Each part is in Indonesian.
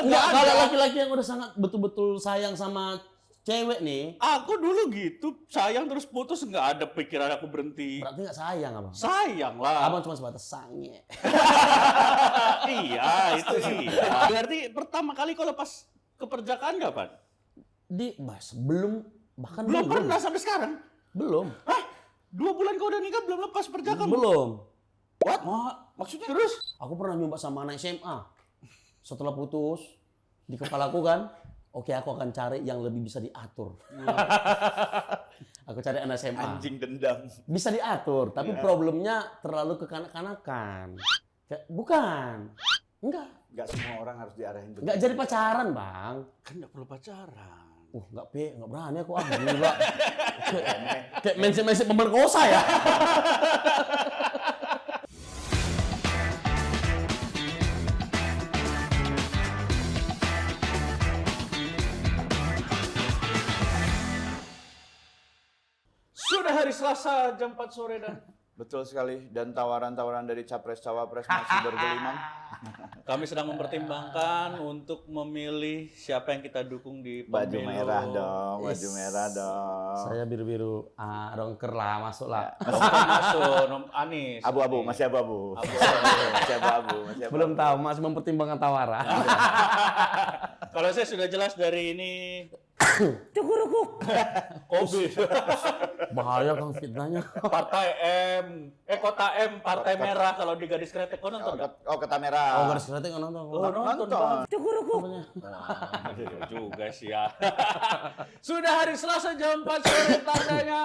Enggak, ada. kalau laki-laki yang udah sangat betul-betul sayang sama cewek nih, Aku dulu gitu, sayang terus putus, nggak ada pikiran aku berhenti. berarti nggak sayang abang. Sayang lah. Abang cuma sebatas sange. Iya, itu iya. Berarti pertama kali kau lepas keperjakaan kapan? Belum, bahkan Belum pernah sampai sekarang. Belum. Hah? 2 bulan kau udah nikah belum lepas perjakaan? Belum. What? Maksudnya? Terus? Aku pernah nyoba sama anak SMA. Setelah putus, di kepalaku kan, oke aku akan cari yang lebih bisa diatur. Aku cari anak SMA. Anjing dendam. Bisa diatur, tapi problemnya terlalu kekanak-kanakan. Bukan. Enggak. Enggak semua orang harus diarahin begitu. Enggak jadi pacaran, Bang. Kan nggak perlu pacaran. Enggak berani aku gila. Kayak mensi pemerkosa ya. Sudah hari Selasa jam 4 sore dan Betul sekali. Dan tawaran-tawaran dari capres-cawapres masih bergelimang. kami sedang mempertimbangkan untuk memilih siapa yang kita dukung di Baju pemilu. merah dong, baju merah dong. Saya biru-biru, rongker lah, masuk lah. Masuk, Anies. Abu-abu, Anies. masih abu-abu. Masih abu-abu, masih abu-abu. Belum tahu, masih mempertimbangkan tawaran. Kalau saya sudah jelas dari ini Cukurukuk. COVID. Bahaya Kang fitnahnya. Partai M, Kota M, Partai Merah kalau di Gadis Kretek. Kau nonton nggak? Oh, kota merah. Oh, garis kreatif nggak nonton. Oh, nonton. Nonton. Cukurukuk. Wah, iya juga sih ya. Sudah hari Selasa jam 4 sore tandanya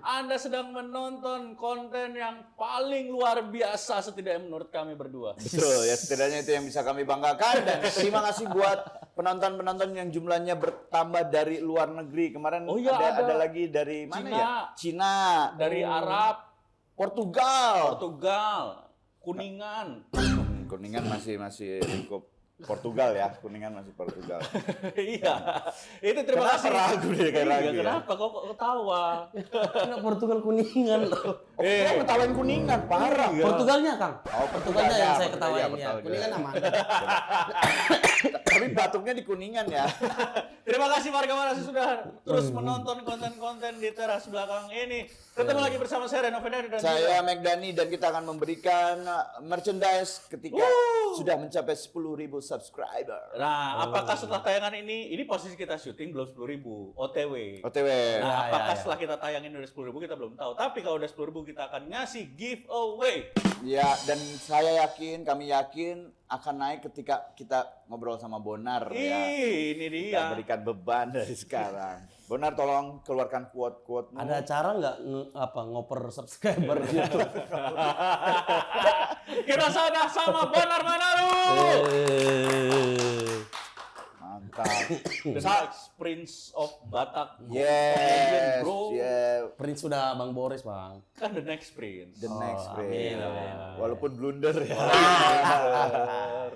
Anda sedang menonton konten yang paling luar biasa setidaknya menurut kami berdua. Betul, ya setidaknya itu yang bisa kami banggakan. Dan terima kasih buat penonton-penonton yang jumlahnya bertambah dari luar negeri. Kemarin Oh iya, ada lagi dari mana Cina. ya? Cina. Dari Arab, Portugal. Portugal, Kuningan. Kuningan masih lingkup Portugal ya. Kuningan masih Portugal. Iya. Itu terima Kenapa kasih. ragu dia kayak Iya, ragu ya? kenapa kok ketawa? Enggak Portugal Kuningan. Oh, kok ketawain Kuningan, parah. Iya. Portugalnya Kang. Oh, Portugalnya yang saya Portugalnya, ketawain ya. Portugal. Kuningan aman. Tapi batuknya di Kuningan ya. Terima kasih warga Maras sudah terus menonton konten-konten di teras belakang ini. Ketemu lagi bersama saya Reno Fedari dan Saya Megdani dan kita akan memberikan merchandise ketika sudah mencapai 10.000 subscriber. Nah, apakah setelah tayangan ini posisi kita syuting belum 10.000 OTW. OTW. Nah, Ya, apakah ya. setelah kita tayangin udah 10.000 kita belum tahu. Tapi kalau udah 10.000 kita akan ngasih giveaway. Ya, dan saya yakin, kami yakin akan naik ketika kita ngobrol sama Bonar ya. Ini Kita dia. berikan beban dari sekarang. Bonar tolong keluarkan quote-quote-mu. Ada cara nggak ngoper subscriber gitu? Kita sudah sama Bonar Manaru. Mantap. The next Prince of Batak. Yes, bro. yeah. Prince sudah Bang Boris, Bang. Kan the next Prince. The next amin, Prince. amin. Walaupun blunder ya.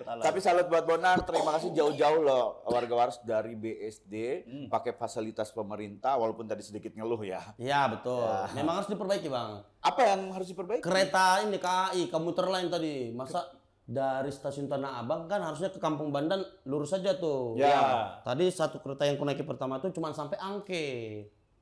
Salah. Tapi salut buat Bonar, terima kasih jauh-jauh loh warga Waras dari BSD pakai fasilitas pemerintah walaupun tadi sedikit ngeluh ya. Iya, betul. Memang harus diperbaiki, Bang. Apa yang harus diperbaiki? Kereta ini KAI, komuter lain tadi. Masa dari stasiun Tanah Abang kan harusnya ke Kampung Bandan lurus saja tuh. Ya. Tadi satu kereta yang kunaiki pertama tuh cuma sampai Angke.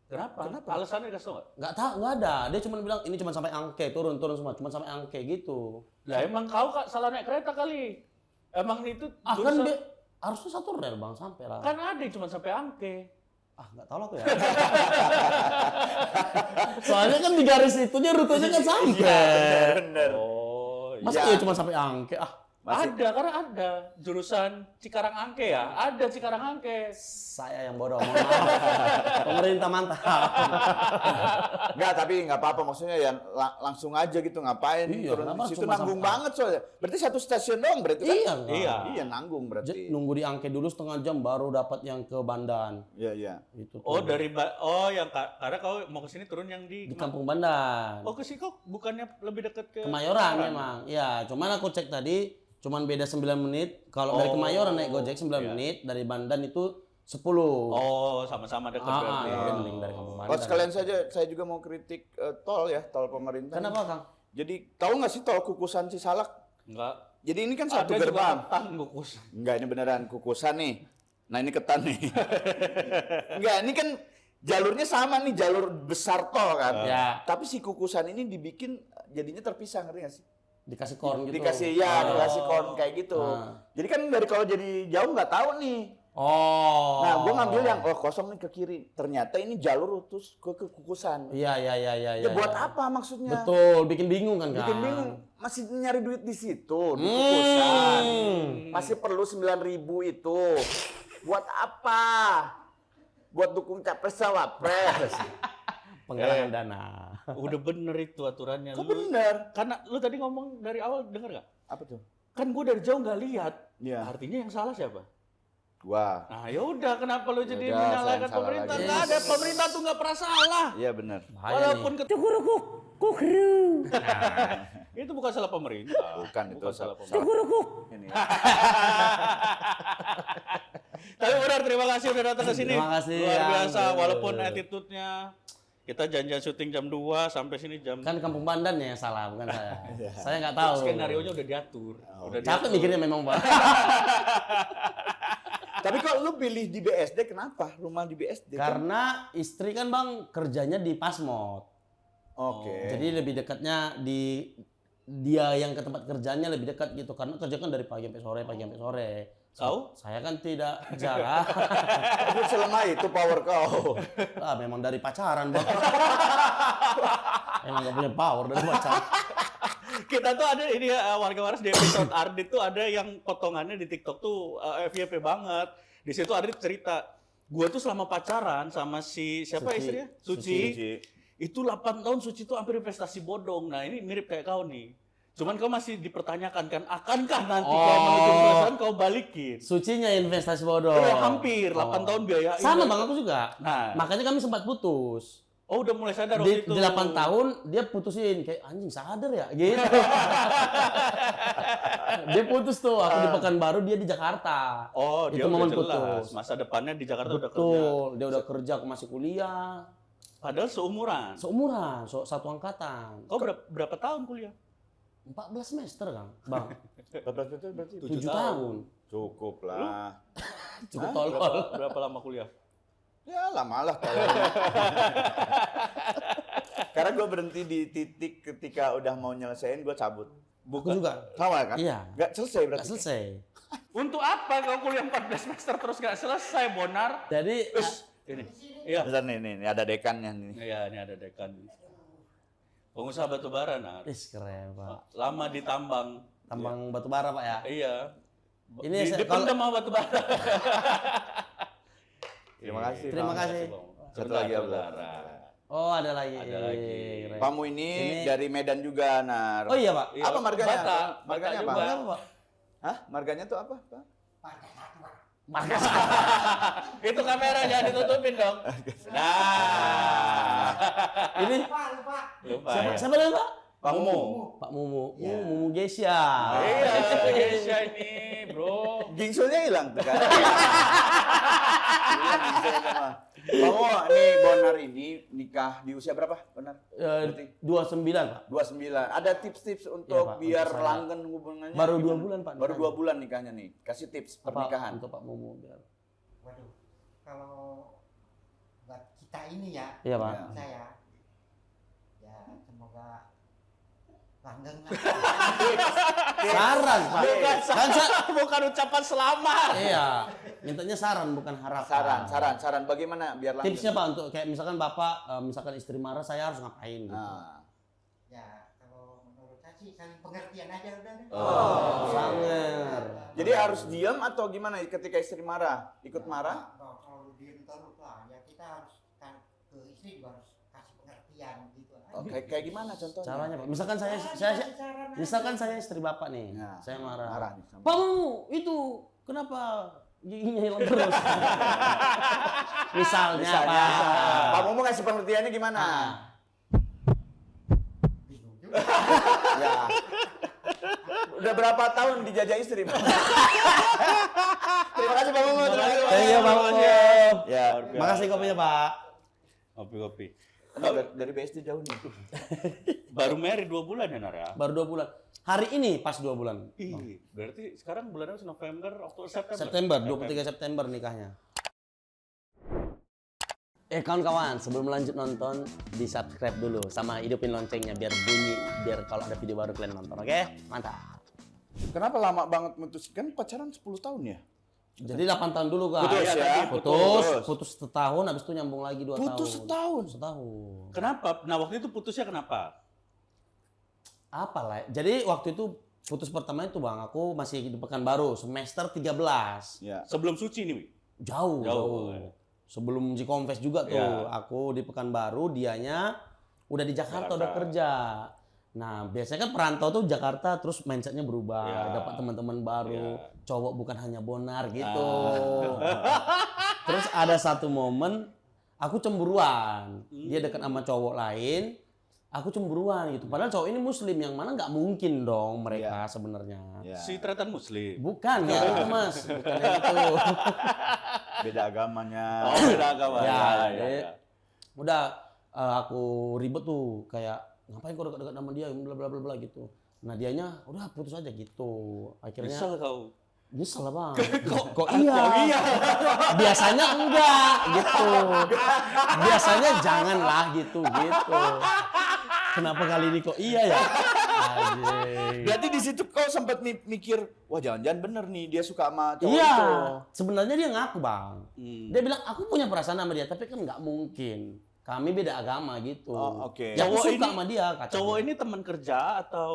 Kenapa? Alasannya dikasih tau nggak? Nggak tahu, nggak ada. Dia cuma bilang ini cuma sampai Angke, turun semua, cuma sampai Angke gitu. Ya emang kau Kak salah naik kereta kali. Emang itu Kan jurusan- dia harusnya satu rel, Bang, sampai lah. kan ada yang cuma sampai Angke. Nggak tahu lah aku ya. Soalnya kan di garis itunya rutenya kan sampai. Bener. Oh, Masa Iya. iya cuma sampai Angke? ada karena ada jurusan Cikarang Angke ya. Ada Cikarang Angke. Saya yang bodoh, mohon maaf. Pemerintah mantap. Enggak, tapi nggak apa-apa. Maksudnya ya langsung aja gitu. Ngapain Iya, turun kenapa di situ cuma nanggung sampai- banget soalnya. Berarti satu stasiun doang berarti kan? Iya, Iya. Iya, nanggung berarti. Nunggu di Angke dulu setengah jam baru dapat yang ke Bandan. Iya, iya. Itu tuh. Oh yang karena kau mau ke sini turun yang Di Kampung Bandan. Oh ke sini kok bukannya lebih dekat ke Kemayoran memang. Ya, cuman aku cek tadi cuman beda 9 menit. Kalau dari Kemayoran naik Gojek 9 menit, dari Bandan itu 10. Oh sama-sama dekat berarti. Lebih mending dari Kampung Oh, Bandan. sekalian saja saya juga mau kritik tol ya, tol pemerintah. Kenapa, Kang? Jadi tahu nggak sih tol Kukusan Cisalak? Enggak. Jadi ini kan satu Ada juga gerbang. ketan kukus. Enggak, ini beneran kukusan nih. Nah, ini ketan nih. Enggak, ini kan jalurnya sama nih, jalur besar tol kan. Ya. Tapi si kukusan ini dibikin jadinya terpisah, ngerti nggak sih? Dikasih korn gitu. Dikasih dikasih kon kayak gitu. Jadi kan dari kalau jadi jauh nggak tahu nih. Oh. Nah, gua ngambil yang kosong nih ke kiri. Ternyata ini jalur terus ke kukusan. Iya. Ya buat apa maksudnya? Betul, bikin bingung kan, Kang? Bikin bingung. Masih nyari duit di situ, di kukusan. Masih perlu 9.000 itu. Buat apa? Buat dukung capres cawapres. Penggalangan dana. Udah bener itu aturannya. Kok bener? Karena lu tadi ngomong dari awal denger gak? Apa tuh? Kan gue dari jauh nggak lihat. Iya. Artinya yang salah siapa? Gua. Nah ya udah, kenapa lu jadi Yaudah, menyalahkan saya yang salah pemerintah? lagi. Nggak ada, pemerintah tuh nggak pernah salah. Iya bener. Bahaya Walaupun nih. cukurukuk, kukru. Itu bukan salah pemerintah. Bukan itu salah pemerintah. cukurukuk. Ini. Tapi benar, terima kasih udah datang ke sini. Terima kasih, Luar Yang. biasa, walaupun attitude-nya kita janjian syuting jam 2 sampai sini jam. Kan Kampung Pandan ya yang salah, bukan saya. Saya nggak tahu. Skenario-nya udah diatur. Udah Capek mikirnya memang, Pak. Tapi kalau lu pilih di BSD, kenapa rumah di BSD? Karena istri kan, Bang, kerjanya di Pasmod. Oke. Jadi lebih dekatnya di dia yang ke tempat kerjanya lebih dekat gitu, karena kerja kan dari pagi sampai sore. Tahu? Saya kan tidak jarang. Itu selama itu power kau. Memang dari pacaran, Bang. Emang gak punya power dari pacaran. Kita tuh ada ini ya, warga waras di episode Ardit tuh ada yang potongannya di TikTok tuh FYP banget. Di situ Ardit cerita, gua tuh selama pacaran sama si siapa Suci. istrinya? Suci. Itu 8 tahun Suci tuh hampir investasi bodong. Nah, ini mirip kayak kau nih. Cuman kau masih dipertanyakan kan, akankah nanti kau menuju perasan kau balikin? Sucinya investasi bodong. Iya, hampir 8 tahun biayain. Sama, Bang, aku juga. Nah. Makanya kami sempat putus. Oh, udah mulai sadar waktu itu. Di 8 tahun dia putusin, kayak anjing sadar ya gitu. Dia putus tuh, aku di Pekanbaru, dia di Jakarta. Oh, dia itu udah momen jelas. putus. Masa depannya di Jakarta udah kerja. Betul, dia udah kerja, aku masih kuliah. Padahal seumuran. Seumuran, satu angkatan. Kau berapa tahun kuliah? 14 semester, Kang. Bang, 14 itu berarti 7 tahun. cukup lah. Cukup tolol. Berapa lama kuliah? Ya lama lah kalau. Karena gue berhenti di titik ketika udah mau nyelesain gue cabut. Aku juga. Sama kan? Iya. Gak selesai Gak berarti. selesai. Untuk apa kau kuliah 14 semester terus gak selesai, Bonar? Jadi, Ini. Iya. Bentar nih, ada dekannya nih. Iya, ini ada dekan. Pengusaha batubara, Nar. keren, Pak. Lama ditambang. Tambang batu bara, Pak ya. Iya. Ini dipendam sama batubara. Terima kasih. Terima Bang. kasih. Satu lagi ya, Bro. batubara. Oh, ada lagi. Ada lagi. Keren. Pamu ini dari Medan juga, Nar. Oh iya, Pak. Iya, Apa marganya? Bata. Marganya Bata apa? juga. Apa, Pak? Hah? Marganya tuh apa? Pak? Itu kamera jangan ditutupin dong. Nah. Ini Lupa siapa, ya. siapa namanya, Pak? Pak Mumu. Pak Mumu. Mumu Gesia. Iya, Indonesia ini, Bro. Gingsulnya hilang tuh kan. Hilang gingsulnya semua. Pamu, ini Bonar ini nikah di usia berapa? Benar? 29, Pak. 29. Ada tips-tips untuk Iya, Pak, biar untuk saya. langgeng hubungannya? Baru gimana? 2 bulan, Pak. Baru nikahnya. 2 bulan nikahnya nih. Kasih tips Apa pernikahan. untuk Pak Mumu biar. Waduh, kalau buat kita ini ya, Iya, Pak. Iya. saya, ya semoga langgeng lah. Saran, Pak. Kan Bukan ucapan selamat. iya. Mintanya saran bukan harapan. Saran. Bagaimana biar langgeng? Tipsnya, Pak, untuk kayak misalkan Bapak misalkan istri marah, saya harus ngapain gitu. Nah, Ya kalau menurut saya sih saling pengertian aja udah deh. Sanger. jadi harus diam atau gimana ketika istri marah? Ikut marah? Kalau diem terus lah, ya kita harus ke istri juga harus kasih pengertian gitu. Oh, kayak gimana contohnya? Caranya, Pak. Misalkan misalkan saya istri Bapak nih. Nah, Saya marah. marah nih sama- Pak Mumu, itu kenapa giginya hilang terus? Misalnya, Pak. Pak Mumu kasih pengertiannya gimana? Ah. Bingung juga. Ya. Udah berapa tahun dijajah istri? Pak? Terima kasih Pak Mumu. Terima kasih Pak Thank you, Pak Mumu. Mumu. Ya. Makasih kopinya, Pak. Kopi-kopi. Dari BSD jauh nih. Baru married 2 bulan ya, Nar ya? Baru 2 bulan. Hari ini pas 2 bulan. Ih, berarti sekarang bulannya November, Oktober, September. September, 23 September nikahnya. Kawan-kawan, sebelum lanjut nonton, di-subscribe dulu sama hidupin loncengnya biar bunyi, biar kalau ada video baru kalian nonton, oke? Mantap. Kenapa lama banget mutuskan? Pacaran 10 tahun ya? Jadi 8 tahun dulu kan? Putus ya? Putus setahun, habis itu nyambung lagi 2 tahun. Putus setahun? Setahun. Kenapa? Nah, waktu itu putusnya kenapa? Apalah, jadi waktu itu putus pertama itu Bang, aku masih di Pekanbaru, semester 13. Ya. Sebelum Suci nih, Wi? Jauh. Jauh. Sebelum G-Confess juga tuh, Ya. aku di Pekanbaru, dianya udah di Jakarta, udah kerja. Nah, biasanya kan perantau tuh Jakarta terus mindsetnya berubah, Ya. dapat teman-teman baru, Ya. cowok bukan hanya bonar gitu. Terus ada satu momen aku cemburuan, dia dekat sama cowok lain, aku cemburuan gitu. Padahal cowok ini muslim, yang mana nggak mungkin dong mereka sebenarnya. Ya. Si Tretan Muslim. Bukan, ya itu mas, bukan yang itu. Beda agamanya. Oh, beda agama. Ya, ya. Udah aku ribet tuh kayak ngapain kok dekat-dekat sama dia, bla bla bla bla gitu. Nah dianya udah putus aja gitu. Akhirnya Nyesel kau. nyesel lah Bang. Kok iya? Biasanya enggak gitu. Biasanya janganlah gitu. Kenapa kali ini kok iya ya? Anjing. Berarti di situ kau sempat mikir, wah jangan-jangan bener nih dia suka sama cowok Iya, itu. sebenarnya dia ngaku Bang. Hmm. Dia bilang aku punya perasaan sama dia, tapi kan nggak mungkin. Kami beda agama gitu. Oh, oke. Ya, aku Cowok suka ini- sama dia. kata Cowok dia. ini teman kerja atau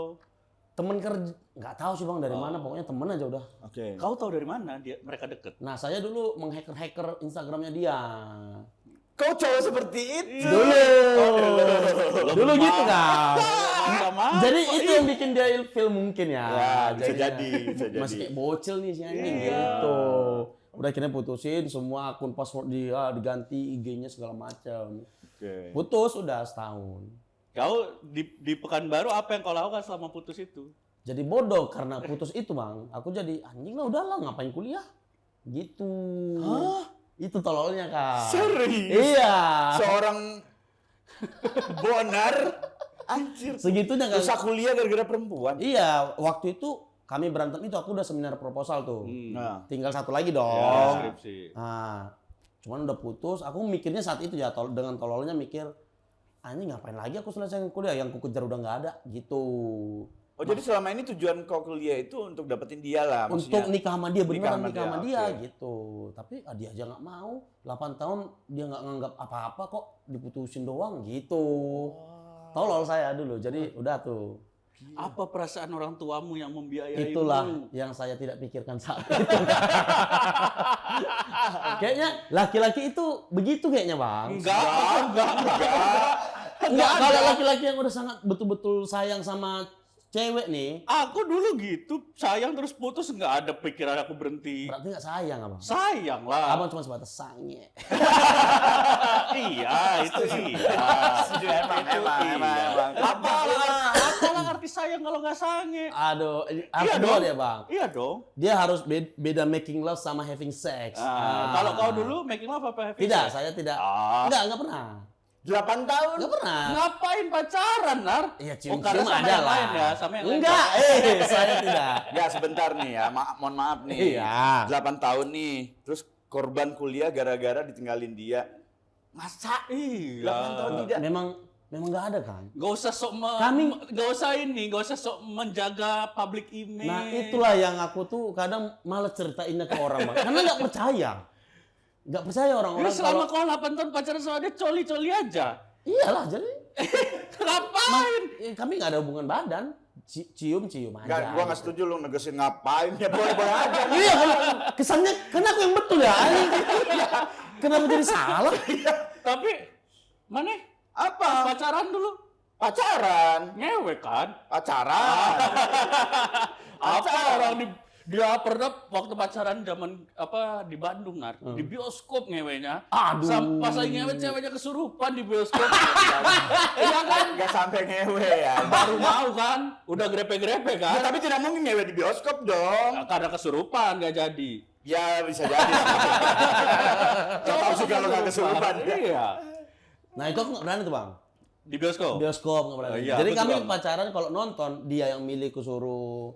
Temen kerja, nggak tahu sih Bang dari mana, pokoknya temen aja udah. Oke. kau tahu dari mana mereka deket? Nah saya dulu menghacker Instagramnya dia. Kau cowok seperti itu. Dulu gitu kan. Sama. Jadi itu yang bikin dia ilfil mungkin ya. Ya, bisa Jadinya jadi, bisa jadi. Masih kayak bocil nih si anjing Iya. gitu. Udah akhirnya putusin, semua akun password dia diganti, IG-nya segala macam. Oke. Putus udah setahun. Kau di Pekanbaru apa yang kau lakukan selama putus itu? Jadi bodoh karena putus itu Bang. Aku jadi anjing lah udahlah ngapain kuliah. Gitu. Hah? Itu tololnya Kak. Serius? Iya. Seorang bonar, anjir. Segitunya kan. Susah kuliah gara-gara perempuan. Iya, waktu itu kami berantem itu aku udah seminar proposal tuh. Nah, Tinggal satu lagi Ya, dong. skripsi. Nah, cuman udah putus. Aku mikirnya saat itu ya dengan tololnya mikir, anjing ngapain lagi aku selesai kuliah, yang ku kejar udah nggak ada gitu. oh jadi selama ini tujuan kau kuliah itu untuk dapetin dia lah, Untuk maksudnya. nikah sama dia, beneran sama nikah sama dia, dia oke. gitu. Tapi dia aja nggak mau. 8 tahun dia nggak nganggap apa-apa kok, diputusin doang gitu. Tolol saya dulu. Jadi udah tuh. Apa perasaan orang tuamu yang membiayai? Itulah yang saya tidak pikirkan saat itu. Kayaknya laki-laki itu begitu kayaknya Bang. Enggak. Enggak, kalau laki-laki yang udah sangat betul-betul sayang sama cewek nih, Aku dulu gitu, sayang terus putus nggak ada pikiran aku berhenti. berarti nggak sayang Abang. Sayang lah. Abang cuma sebatas sange. Iya, itu iya. Emang. Apalah arti sayang kalau nggak sange? Aduh, Iya apa dong. dia Bang? Iya dong. Dia harus beda making love sama having sex. Kalau kau dulu making love apa happy Tidak, sex? saya tidak. Ah. Enggak pernah. 8 tahun. Enggak pernah. Ngapain pacaran, Nar? Iya, Oh, karena cium-cium sama ada yang lah. lain ya, sama yang lain. Enggak, saya tidak. Ya sebentar nih ya, mohon maaf nih. Iya. 8 tahun nih, terus korban kuliah gara-gara ditinggalin dia. Masa? 8 Iya. tahun tidak. Memang nggak ada kan? Gak usah sok gak usah sok menjaga public image. Nah itulah yang aku tuh kadang males ceritainnya ke orang Bang. Karena nggak percaya. Nggak percaya Ini orang-orang selama kalau... kau 8 tahun pacaran sama dia coli-coli aja. Iyalah, jadi Ngapain? kami nggak ada hubungan badan. Cium-cium aja. Enggak, gua nggak setuju lu negesin ngapain ya, boleh-boleh aja. Iya, kesannya, karena aku yang betul ya. Kenapa jadi salah? Tapi mana? Apa? Pacaran dulu. Pacaran. Ngewe kan? Pacaran. Apa orang dia pernah waktu pacaran zaman apa di Bandung Nar, di bioskop ngewenya. Aduh. Pas lagi ngewe ceweknya kesurupan di bioskop. Iya kan? Enggak sampai ngewe ya. Baru mau kan? Udah grepe-grepe Ya, kan? tapi tidak mungkin ngewe di bioskop dong. Karena kesurupan nggak jadi. Ya bisa jadi. Gak tahu sih kalau nggak kesurupan. Iya. Nah itu aku nggak berani tuh bang. Di bioskop. Bioskop nggak berani. Oh, iya, Jadi aku kami juga. pacaran kalau nonton dia yang milih aku suruh,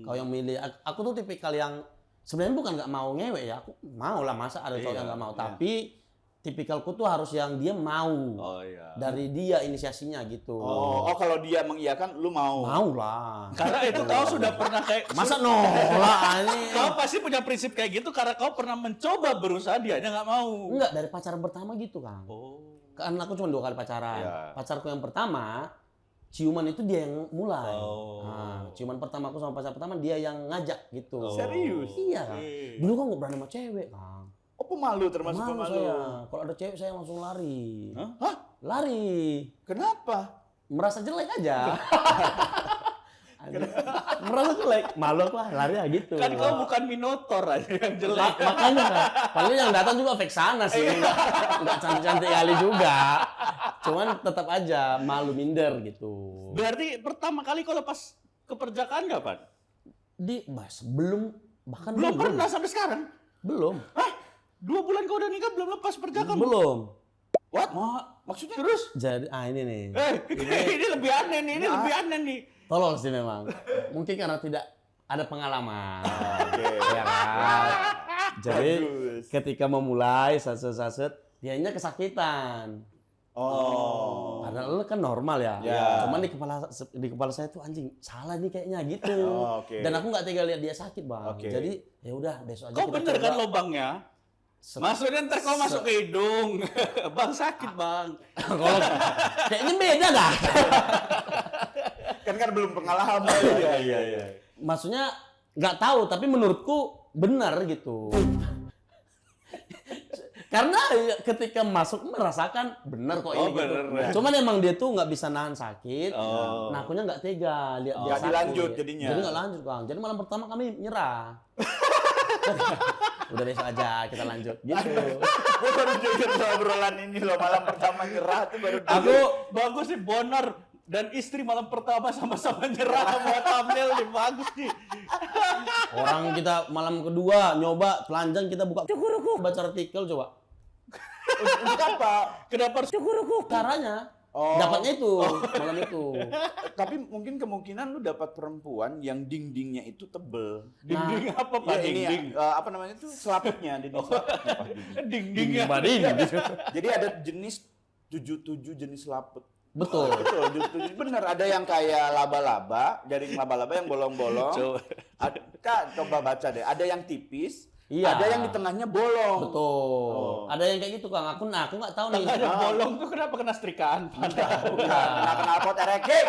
kau yang milih. Aku tuh tipikal yang sebenarnya bukan nggak mau ngewek ya. Aku mau lah masa ada cowok Iya, yang nggak mau. iya. Tapi tipikalku tuh harus yang dia mau. Oh iya. Dari dia inisiasinya gitu. Oh, kalau dia mengiyakan, lu mau? Mau lah. Karena itu kau sudah pernah kayak Masa nolak ini? kau pasti punya prinsip kayak gitu karena kau pernah mencoba berusaha dianya nggak mau. Enggak, dari pacaran pertama gitu Kang. Oh. Karena aku cuma 2 kali pacaran. Iya. Pacarku yang pertama, ciuman itu dia yang mulai. Oh. Nah, ciuman pertama aku sama pacar pertama dia yang ngajak gitu. Oh. Serius? Iya Kang. Oke. Dulu kan nggak berani sama cewek Kang. Oh, pemalu termasuk Malu pemalu. saya. Kalau ada cewek saya langsung lari. Hah? Lari. Kenapa? Merasa jelek aja. Merasa jelek. Malu aku lah, lari aja gitu. Kan kau bukan minotaur aja yang jelek. Makanya kan, paling yang datang juga fake sana sih, nggak cantik-cantik kali juga. Cuman tetap aja malu minder gitu. Berarti pertama kali kau lepas keperjakaan kapan? Belum bahkan Belum pernah sampai sekarang. belum Hah? 2 bulan kau udah nikah belum lepas perjakaan? belum. What? Maksudnya terus? Jadi ini nih, Ini lebih aneh nih, ini lebih aneh nih. tolol sih memang. Mungkin karena tidak ada pengalaman. Oke. Ya kan? Jadi Bagus. ketika memulai saset dianya kesakitan. Oh. Padahal kan normal ya. Ya. Cuman di kepala saya tuh anjing salah nih kayaknya gitu. Oh, oke. Dan aku nggak tega lihat dia sakit bang. Oke. Jadi ya udah besok aja Kau kita bener coba. kan lubangnya? Maksudnya ntar kau masuk ke hidung. Bang sakit bang. Kalau kayaknya beda dah. Kan belum pengalaman. Iya. Maksudnya nggak tahu tapi menurutku benar gitu. Karena ketika masuk merasakan benar kok Oh, ini gitu. bener. Cuman emang dia tuh nggak bisa nahan sakit. Oh. Nah akunya nggak tega lihat dia Nggak sakit. dilanjut jadinya. Jadi nggak lanjut bang. Jadi malam pertama kami nyerah. Udah besok aja kita lanjut gitu. Gue baru denger lo obrolan ini lo malam pertama nyerah tuh baru Aku bagus sih Bonar dan istri malam pertama sama-sama nyerah buat thumbnail nih bagus nih. Orang kita malam kedua nyoba telanjang kita buka cukuruku baca artikel coba. Untuk apa? Kenapa harus Cukuruku caranya. Oh. Dapatnya itu malam itu. Tapi mungkin kemungkinan lu dapat perempuan yang dindingnya itu tebel. dinding apa pak? Ya, ini Dinding. apa namanya itu selaputnya dinding selaputnya. Pak, dinding. Dindingnya. Badin. Jadi ada jenis 77 jenis selaput. Betul. Betul, 77. Bener ada yang kayak laba-laba, jaring laba-laba yang bolong-bolong. Coba. Kak, coba baca deh. Ada yang tipis, Iya. ada yang di tengahnya bolong. Betul. Oh. Ada yang kayak gitu Kang. Aku nggak tahu nih. Tengahnya bolong tuh kenapa kena setrikaan? Nah, knalpot ereking.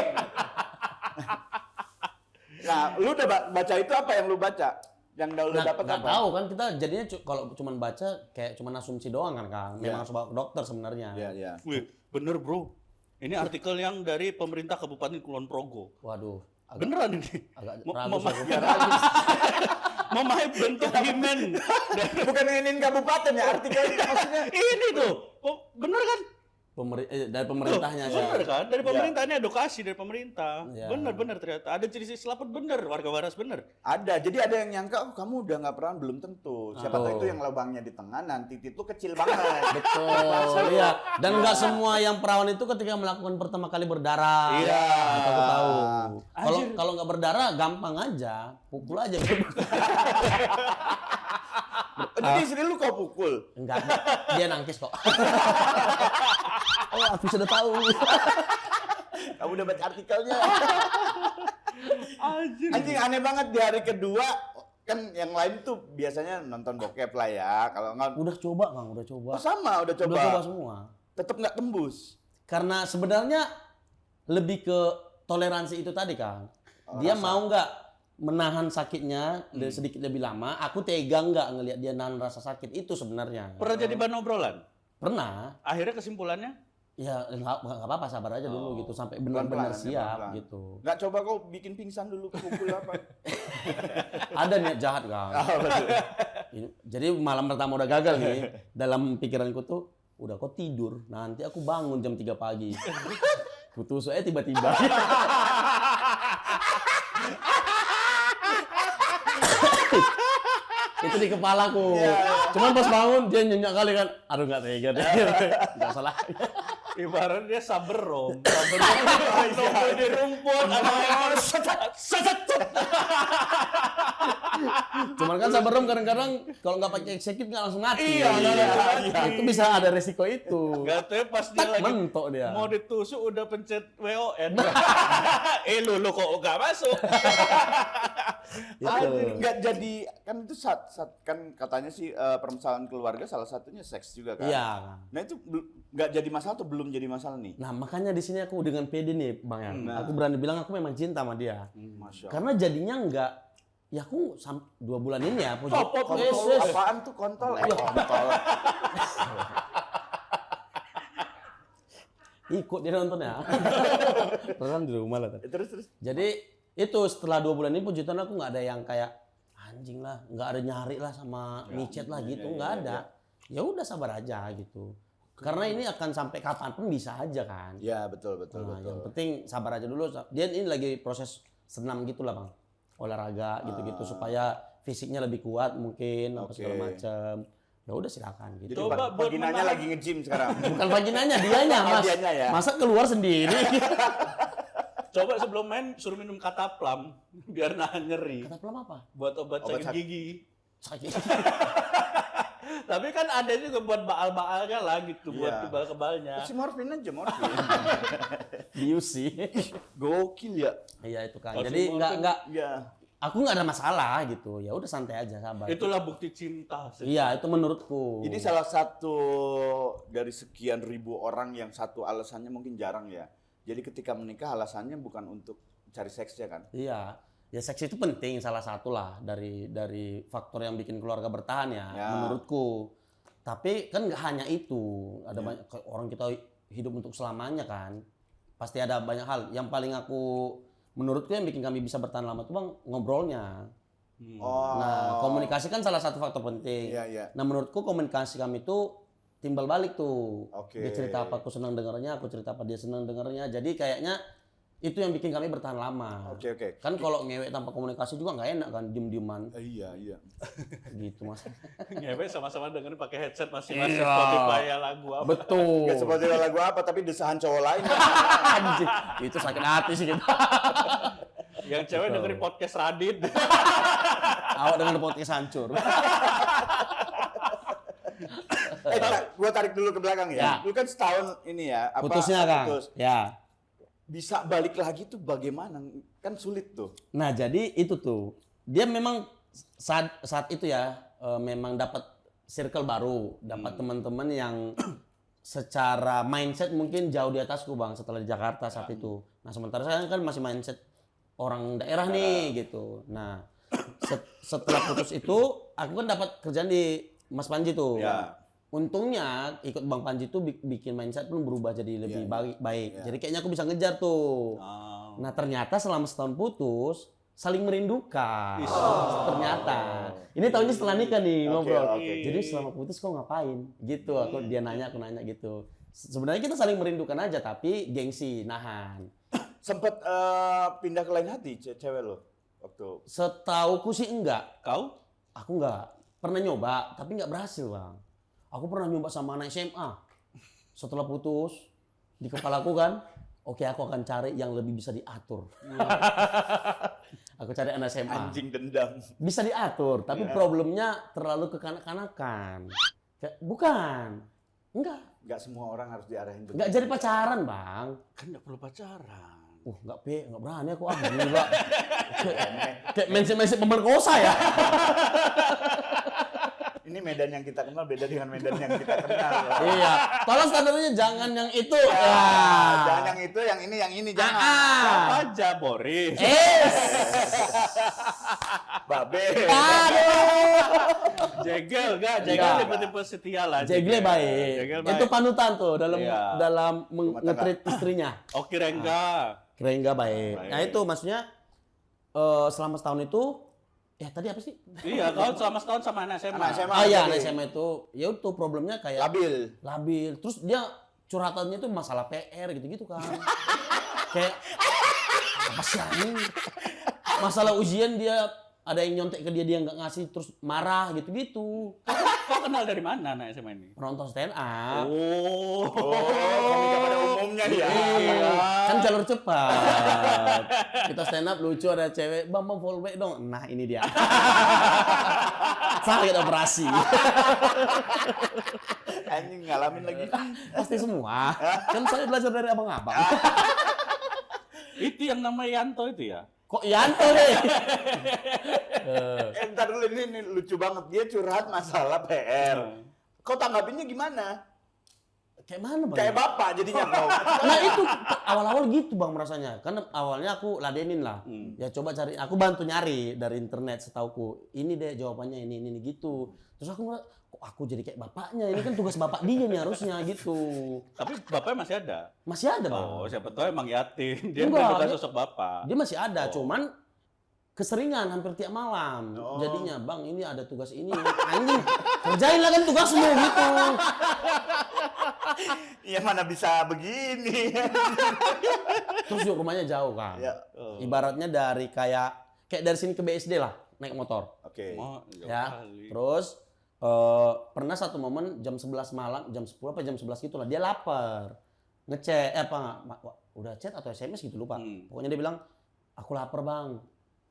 Nah, lu udah baca itu apa yang lu baca? Yang udah dapat Nggak apa? tahu kan kita jadinya kalau cuman baca kayak cuman asumsi doang kan Kang. Memang Iya. harus bawa ke dokter sebenarnya. Iya, iya. Wih, bener bro. Ini artikel yang dari pemerintah Kabupaten Kulon Progo. Waduh. Agak, Beneran ini. agak Mem- ragu mem- aku. Ya, ragus. Memakai bentuk himen. Bukan nginin kabupaten ya artikelnya maksudnya. Ini tuh. Bener kan? Dari pemerintahnya sih. Bener kan? Dari pemerintah ini edukasi dari pemerintah. Iya. Bener ternyata. Ada jenis selaput bener. Warga waras bener. Ada, jadi ada yang nyangka, oh, kamu udah nggak pernah, belum tentu. Siapa tahu Betul. itu yang lubangnya di tengah, nanti itu kecil banget. Betul, iya. Dan nggak semua yang perawan itu ketika melakukan pertama kali berdarah. Iya. Itu aku tahu. Kalau Anjir. kalau nggak berdarah gampang aja, pukul aja. Jadi sini lu kau pukul. Enggak, dia nangkis kok. Oh, aku sudah tahu. Kamu udah baca artikelnya. Anjir. Anjing aneh banget di hari kedua, kan yang lain tuh biasanya nonton bokep lah ya. Kalau nggak, Udah coba, Kang, udah coba. oh, sama udah coba. Udah coba semua. Tetap nggak tembus. Karena sebenarnya lebih ke toleransi itu tadi, Kang. Dia rasa. mau nggak menahan sakitnya sedikit lebih lama, aku tega nggak ngelihat dia nahan rasa sakit itu sebenarnya. Pernah jadi bahan obrolan? Pernah. Akhirnya kesimpulannya? Ya nggak apa-apa, sabar aja dulu gitu sampai benar-benar Pelan-pelan, siap pelan-pelan. gitu. Nggak coba kau bikin pingsan dulu pukul apa? Ada niat jahat, Kang. Jadi malam pertama udah gagal nih. Dalam pikiranku tuh udah kok tidur, nanti aku bangun jam 3 pagi. Kutusuknya tiba-tiba. Itu di kepalaku. Cuman pas bangun dia nyenyak kali kan. Aduh nggak tega deh. Nggak salah. Ibarat dia saberom nongol di rumput, Cuman kan sabarem kadang-kadang kalau nggak pakai execute nggak langsung mati. Iya. Itu bisa ada resiko itu. Gak tahu pas dia lagi Mentok dia. mau ditusuk udah pencet WON. Lu kok gak masuk? Gitu. Nggak jadi kan itu kan katanya sih permasalahan keluarga salah satunya seks juga kan. Iya. Nah itu nggak jadi masalah atau belum jadi masalah nih? Nah makanya di sini aku dengan pede nih Bang Yan. Nah. Aku berani bilang aku memang cinta sama dia. Masya Allah. Karena jadinya nggak, ya aku 2 bulan ini ya. Kontol apaan tuh kontol? Kontol. Ikut dia nonton ya. Perasaan di rumah lah. Terus. Jadi itu setelah 2 bulan ini puji Tuhan aku nggak ada yang kayak anjing lah, nggak ada nyari lah sama micet lah gitu, nggak ada. Ya udah sabar aja gitu. Karena ini akan sampai kapanpun bisa aja kan. Ya betul. Nah, yang penting sabar aja dulu. Dia ini lagi proses senam gitulah Bang. Olahraga gitu-gitu supaya fisiknya lebih kuat mungkin apa segala macam. Ya udah silakan gitu. Jadi Coba buat vaginanya menahan. lagi nge-gym sekarang. Bukan vaginanya, dianya Mas. Dianya ya. Masa keluar sendiri? Coba sebelum main suruh minum kataplam biar nahan nyeri. Kata pelam apa? Buat obat Obat sakit gigi. Sakit. Tapi kan ada juga buat baal-baalnya lah gitu, buat Iya. kebal-kebalnya. Si morfin aja morfin. Bius sih. Gokil ya. Iya itu kan. Kalau Jadi semua nggak Ya. aku nggak ada masalah gitu. Ya udah santai aja sabar. Itulah bukti cinta. Iya itu menurutku. Jadi salah satu dari sekian ribu orang yang satu alasannya mungkin jarang ya. Jadi ketika menikah alasannya bukan untuk cari seksnya kan? Iya. Ya seks itu penting salah satu lah dari faktor yang bikin keluarga bertahan ya, Ya. menurutku. Tapi kan nggak hanya itu. Ada banyak orang kita hidup untuk selamanya kan. Pasti ada banyak hal. Yang paling menurutku yang bikin kami bisa bertahan lama tuh Bang ngobrolnya. Oh. Nah, komunikasi kan salah satu faktor penting. Iya. Nah, menurutku komunikasi kami itu timbal balik tuh. Oke. Dia cerita apa aku senang dengarnya, aku cerita apa dia senang dengarnya. Jadi kayaknya itu yang bikin kami bertahan lama. Oke. Kan kalau ngewek tanpa komunikasi juga nggak enak kan, diem-dieman Iya. gitu Mas. Ngewe sama-sama dengerin pakai headset masing-masing Iya. Spotify ya lagu apa. Betul. Gak seperti lagu apa tapi desahan cowok lain. Anjing, itu sakit hati sih gitu. Yang cewek dengerin podcast Radit. Awak dengan podcast hancur. Gua tarik dulu ke belakang ya. Ya. Lu kan setahun ini ya. Putusnya kan. putus. Ya. Bisa balik lagi tuh bagaimana? Kan sulit tuh. Nah, jadi itu tuh. Dia memang saat itu ya memang dapat circle baru, dapat teman-teman yang secara mindset mungkin jauh di atasku Bang setelah di Jakarta saat itu. Nah, sementara saya kan masih mindset orang daerah nih gitu. Nah, setelah putus itu aku kan dapat kerjaan di Mas Panji tuh. Ya. Untungnya ikut Bang Panji tuh bikin mindset pun berubah jadi lebih baik. Jadi kayaknya aku bisa ngejar tuh. Oh. Nah ternyata selama setahun putus saling merindukan. Ternyata. Ini tahunnya setelah nikah nih ngobrol. oke. Jadi selama putus kau ngapain? Gitu. Dia nanya, aku nanya gitu. Sebenarnya kita saling merindukan aja tapi gengsi nahan. Sempet pindah ke lain hati cewek lo waktu. Setauku sih enggak. Kau? Aku enggak. Pernah nyoba tapi enggak berhasil Bang. Aku pernah nyoba sama anak SMA. Setelah putus di kepalaku kan, oke aku akan cari yang lebih bisa diatur. Aku cari anak SMA. Anjing dendam. Bisa diatur, tapi problemnya terlalu kekanak-kanakan. Bukan. Enggak. Gak semua orang harus diarahin begitu. Enggak jadi pacaran, Bang. Kan nggak perlu pacaran. Enggak berani aku gila. Kayak mention pemerkosa ya. Ini Medan yang kita kenal beda dengan Medan yang kita kenal. Iya. Tolong standarnya jangan yang itu. Jangan yang itu, yang ini jangan. Siapa aja Boris? Babe. Aduh. Jegel gak? Jegel Enggak. tipe-tipe setia lah. Jegle baik. Jegel baik. Itu panutan tuh dalam Iya. dalam Rumah tangga. nge-treat istrinya. Oke Rengga. Keren nggak baik. Baik. Nah itu maksudnya selama setahun itu tadi apa sih? Iya, kau selama setahun sama anak SMA. Anak SMA. Ah iya, jadi anak SMA itu ya itu problemnya kayak labil. Terus dia curhatannya tuh masalah PR gitu-gitu kan. Kayak apa sih anjing? Masalah ujian dia ada yang nyontek ke dia nggak ngasih terus marah gitu-gitu. Kau kenal dari mana anak SMA ini? Nonton stand up. Oh, komika pada umumnya ya. Iya. Kan jalur cepat. Kita stand up lucu ada cewek, bang follow back dong. Nah ini dia. Sakit operasi. Anjing ngalamin lagi. Pasti semua. Kan saya belajar dari abang-abang. itu yang namanya Yanto itu ya? Kok Yanto deh? Ntar dulu ini lucu banget. Dia curhat masalah PR. Kau tanggapinnya gimana? Kayak mana bang? Kayak bapak jadinya kau. Nah itu awal-awal gitu bang merasanya. Karena awalnya aku ladenin lah. Ya coba cari, aku bantu nyari dari internet setauku. Ini deh jawabannya ini gitu. Terus aku merasa, kok aku jadi kayak bapaknya? Ini kan tugas bapak dia nih harusnya gitu. Tapi bapaknya masih ada? Masih ada bang. Oh, siapa tahu emang yatim. Dia Enggak, bukan dia- sosok bapak. Dia masih ada, cuman keseringan hampir tiap malam. Oh. Jadinya bang ini ada tugas ini. Anjing, kerjain lah kan tugasmu gitu. Iya mana bisa begini. Terus juga rumahnya jauh kan. Ya. Ibaratnya dari kayak dari sini ke BSD lah naik motor. Oke. Oh, jauh Ya. kali. Terus pernah satu momen jam 11 malam, jam 10 apa jam 11 gitu lah, dia lapar. Ngechat udah chat atau SMS gitu lupa. Pokoknya dia bilang, "Aku lapar, Bang."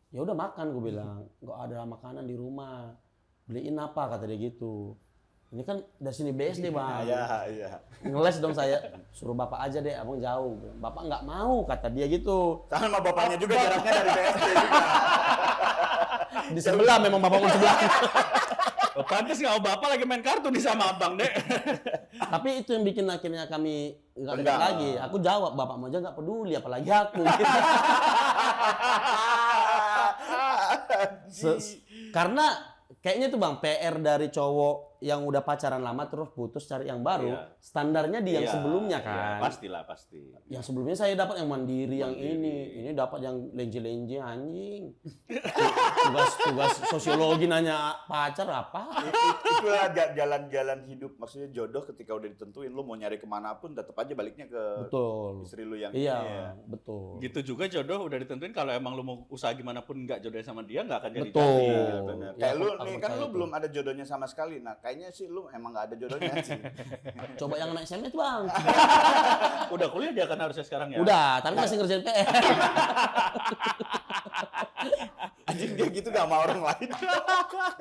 Ya udah makan gue bilang. Nggak ada makanan di rumah. Beliin apa kata dia gitu. Ini kan dari sini BSD, Bang. Iya. Ngeles dong saya. Suruh Bapak aja deh, Abang jauh. Bapak nggak mau kata dia gitu. Sama bapaknya juga jaraknya dari BSD juga. Di sebelah memang Bapak mau sebelah. Oh, pantes nggak bapak lagi main kartu di sama abang deh. Tapi itu yang bikin akhirnya kami nggak dekat Enggak. lagi. Aku jawab, bapak aja nggak peduli, apalagi aku. Karena kayaknya tuh bang, PR dari cowok yang udah pacaran lama terus putus cari yang baru, Iya. standarnya di yang Iya, sebelumnya iya, kan. pastilah, pasti. Yang sebelumnya saya dapat yang mandiri, yang Mandiri. ini dapat yang lenje-lenje anjing. Tugas sosiologi nanya pacar apa? Itulah jalan-jalan hidup. Maksudnya jodoh ketika udah ditentuin, lu mau nyari kemanapun tetap aja baliknya ke Betul. istri lu yang Iya, ini ya. betul. Gitu juga jodoh udah ditentuin kalau emang lu mau usaha gimana pun nggak jodoh sama dia nggak akan jadi. Betul. Iya, benar. Ya, Kayak aku- lu aku nih kan percaya lu itu. belum ada jodohnya sama sekali. Nah, kayaknya sih lu emang nggak ada jodohnya sih. Coba yang anak SMA itu bang. Udah kuliah dia kan harusnya sekarang ya. Udah, tapi masih ngerjain PR. Anjing dia gitu gak sama orang lain.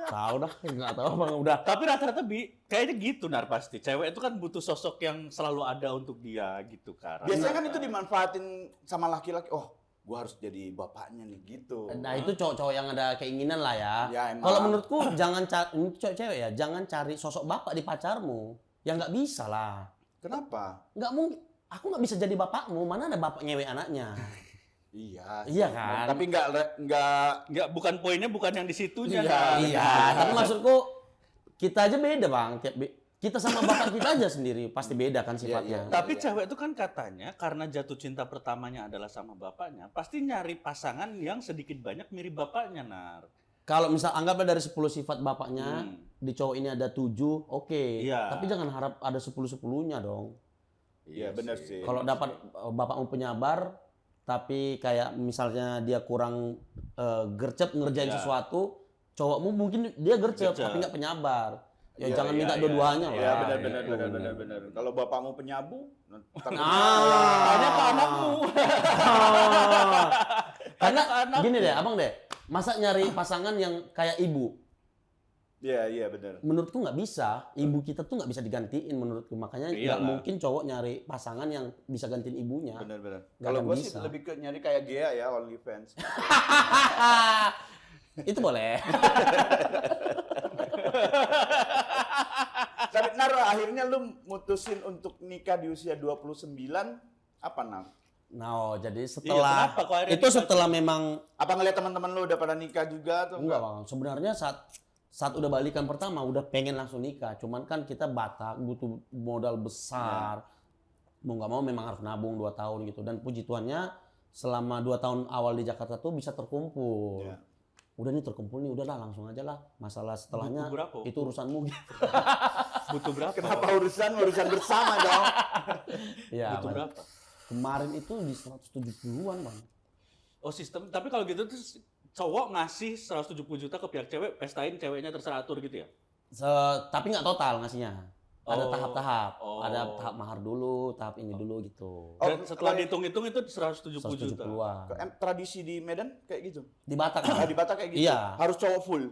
Tahu dah, nggak tahu bang. Udah. Tapi rata-rata kayaknya gitu Nar pasti. Cewek itu kan butuh sosok yang selalu ada untuk dia gitu kan. Biasanya kan itu dimanfaatin sama laki-laki. Oh, gua harus jadi bapaknya nih gitu. Nah itu cowok-cowok yang ada keinginan lah ya. Ya, emang. Kalau menurutku jangan cari, ini cewek ya, jangan cari sosok bapak di pacarmu. Ya nggak bisa lah. Kenapa? Nggak mungkin. Aku nggak bisa jadi bapakmu. Mana ada bapak ngewe anaknya? Iya. Iya kan? Tapi nggak Nggak, bukan poinnya bukan yang di situnya. Iya, Nar. Iya. Tapi maksudku kita aja beda bang. Kita sama bapak kita aja sendiri pasti beda kan sifatnya. iya. Tapi cewek itu kan katanya karena jatuh cinta pertamanya adalah sama bapaknya, pasti nyari pasangan yang sedikit banyak mirip bapaknya, Nar. Kalau misal anggaplah dari 10 sifat bapaknya, Hmm. di cowok ini ada 7, oke. Iya. Tapi jangan harap ada 10-10-nya dong. Iya, benar sih. Kalau dapat bapakmu penyabar, tapi kayak misalnya dia kurang gercep ngerjain Iya. sesuatu, cowokmu mungkin dia gercep, Gercep. tapi nggak penyabar. Ya Iya, jangan iya, minta iya. dua-duanya Iya, Ya lah. benar Gitu. benar. Kalau bapakmu penyabu, Tanya ke anakmu. Karena Anak-anak. gini deh, abang deh, masa nyari pasangan yang kayak ibu? Iya benar. Menurutku nggak bisa. Ibu kita tuh nggak bisa digantiin menurutku. Makanya nggak Iyalah. mungkin cowok nyari pasangan yang bisa gantiin ibunya. Benar. Nggak Kalau akan gue sih bisa. lebih ke nyari kayak Gea ya, OnlyFans. Itu boleh. Tapi Nar, akhirnya lu mutusin untuk nikah di usia 29, apa Nar? Nah, jadi Iya, setelah kenapa kok akhirnya itu nikah? setelah memang Apa ngeliat teman-teman lu udah pada nikah juga atau enggak bang. Sebenarnya saat udah balikan pertama udah pengen langsung nikah. Cuman kan kita Batak butuh modal besar. Mau nggak mau memang harus nabung 2 tahun gitu. Dan puji Tuhannya selama 2 tahun awal di Jakarta tuh bisa terkumpul. Iya. Udah nih terkumpul nih, udahlah langsung aja lah. Masalah setelahnya Butuh berapa? itu urusanmu. Butuh berapa? Kenapa urusan bersama dong? Ya, Butuh Bang. berapa? Kemarin itu di 170-an bang. Oh sistem, tapi kalau gitu tuh cowok ngasih 170 juta ke pihak cewek, pestain ceweknya terserah atur gitu ya? Tapi nggak total ngasihnya. Ada Oh. tahap-tahap. Oh. Ada tahap mahar dulu, tahap ini dulu gitu. Dan Oh, setelah kayak- dihitung-hitung itu 170 juta. 170-an. Tradisi di Medan kayak gitu. Di Batak. Di Batak kayak gitu. Iya. Harus cowok full.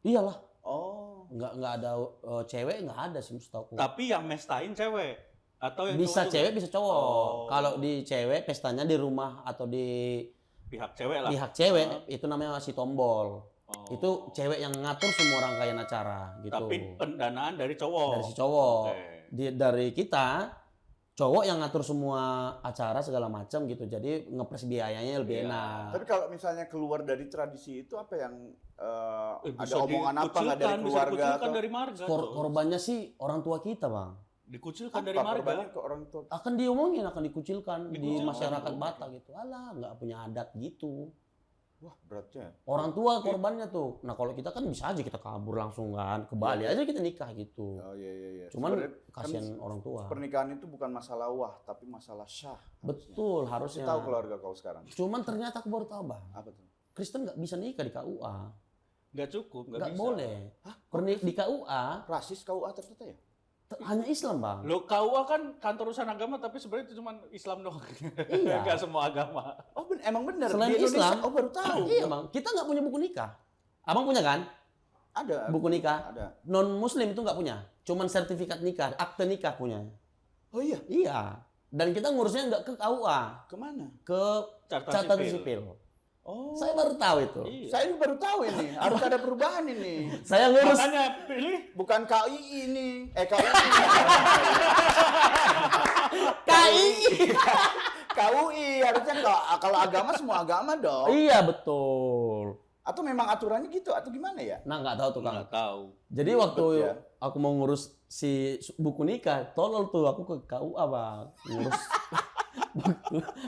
Iyalah. Oh. Nggak ada cewek, nggak ada sih setahu aku. Tapi yang mestain cewek atau yang Bisa cowok cewek juga? bisa cowok. Oh. Kalau di cewek pestanya di rumah atau di Pihak cewek lah. pihak cewek itu namanya si tombol. Oh. Itu cewek yang ngatur semua rangkaian acara gitu. Tapi pendanaan dari cowok. Dari si cowok. Oke. Dari kita cowok yang ngatur semua acara segala macam gitu. Jadi ngepres biayanya lebih Iya. enak. Tapi kalau misalnya keluar dari tradisi itu apa yang ada Bisa omongan apa nggak dari dikucilkan, bisa keluarga dikucilkan atau dari marga. Kor- tuh. korbannya sih orang tua kita, Bang. Dikucilkan apa dari marga. korbannya ke orang tua? Akan diomongin, akan dikucilkan di Dikucilkan. masyarakat Batak gitu. Alah, nggak punya adat gitu. Wah, beratnya. Orang tua korbannya tuh. Nah, kalau kita kan bisa aja kita kabur langsung kan. Ke Bali aja kita nikah gitu. Oh iya. Cuman Sebenarnya kasihan kan orang tua. pernikahan itu bukan masalah wah, tapi masalah syah. Betul, Harusnya harusnya. tahu keluarga kau sekarang. Cuman ternyata aku baru tahu, Bang. Apa tuh? Kristen nggak bisa nikah di KUA. Nggak cukup, nggak Nggak bisa. boleh. Hah? Di KUA Rasis KUA ternyata ya? hanya Islam, Bang. Lo KUA kan kantor urusan agama tapi sebenarnya itu cuma Islam doang. Iya. Nggak semua agama. Oh, emang benar. Selain Di Indonesia, Islam, oh baru tahu. Iya, Bang. Kita nggak punya buku nikah. Abang punya kan? Ada. Buku nikah. Ada. Non Muslim itu nggak punya. Cuman sertifikat nikah, akte nikah punya. Oh iya. Iya. Dan kita ngurusnya nggak ke KUA, Kemana? ke Catatan catatan sipil. sipil. Oh. Saya baru tahu itu. Iya. Saya ini baru tahu ini. Harus ada perubahan ini. Saya ngurus. Makanya pilih Bukan KII ini. KII. KI. KUI. Harusnya kalau agama semua agama dong. Iya, betul. Atau memang aturannya gitu atau gimana ya? Nah, nggak tahu tuh, Kang. nggak tahu. Jadi waktu Ribet ya. aku mau ngurus si buku nikah, tolol tuh aku ke KUA, Bang. Ngurus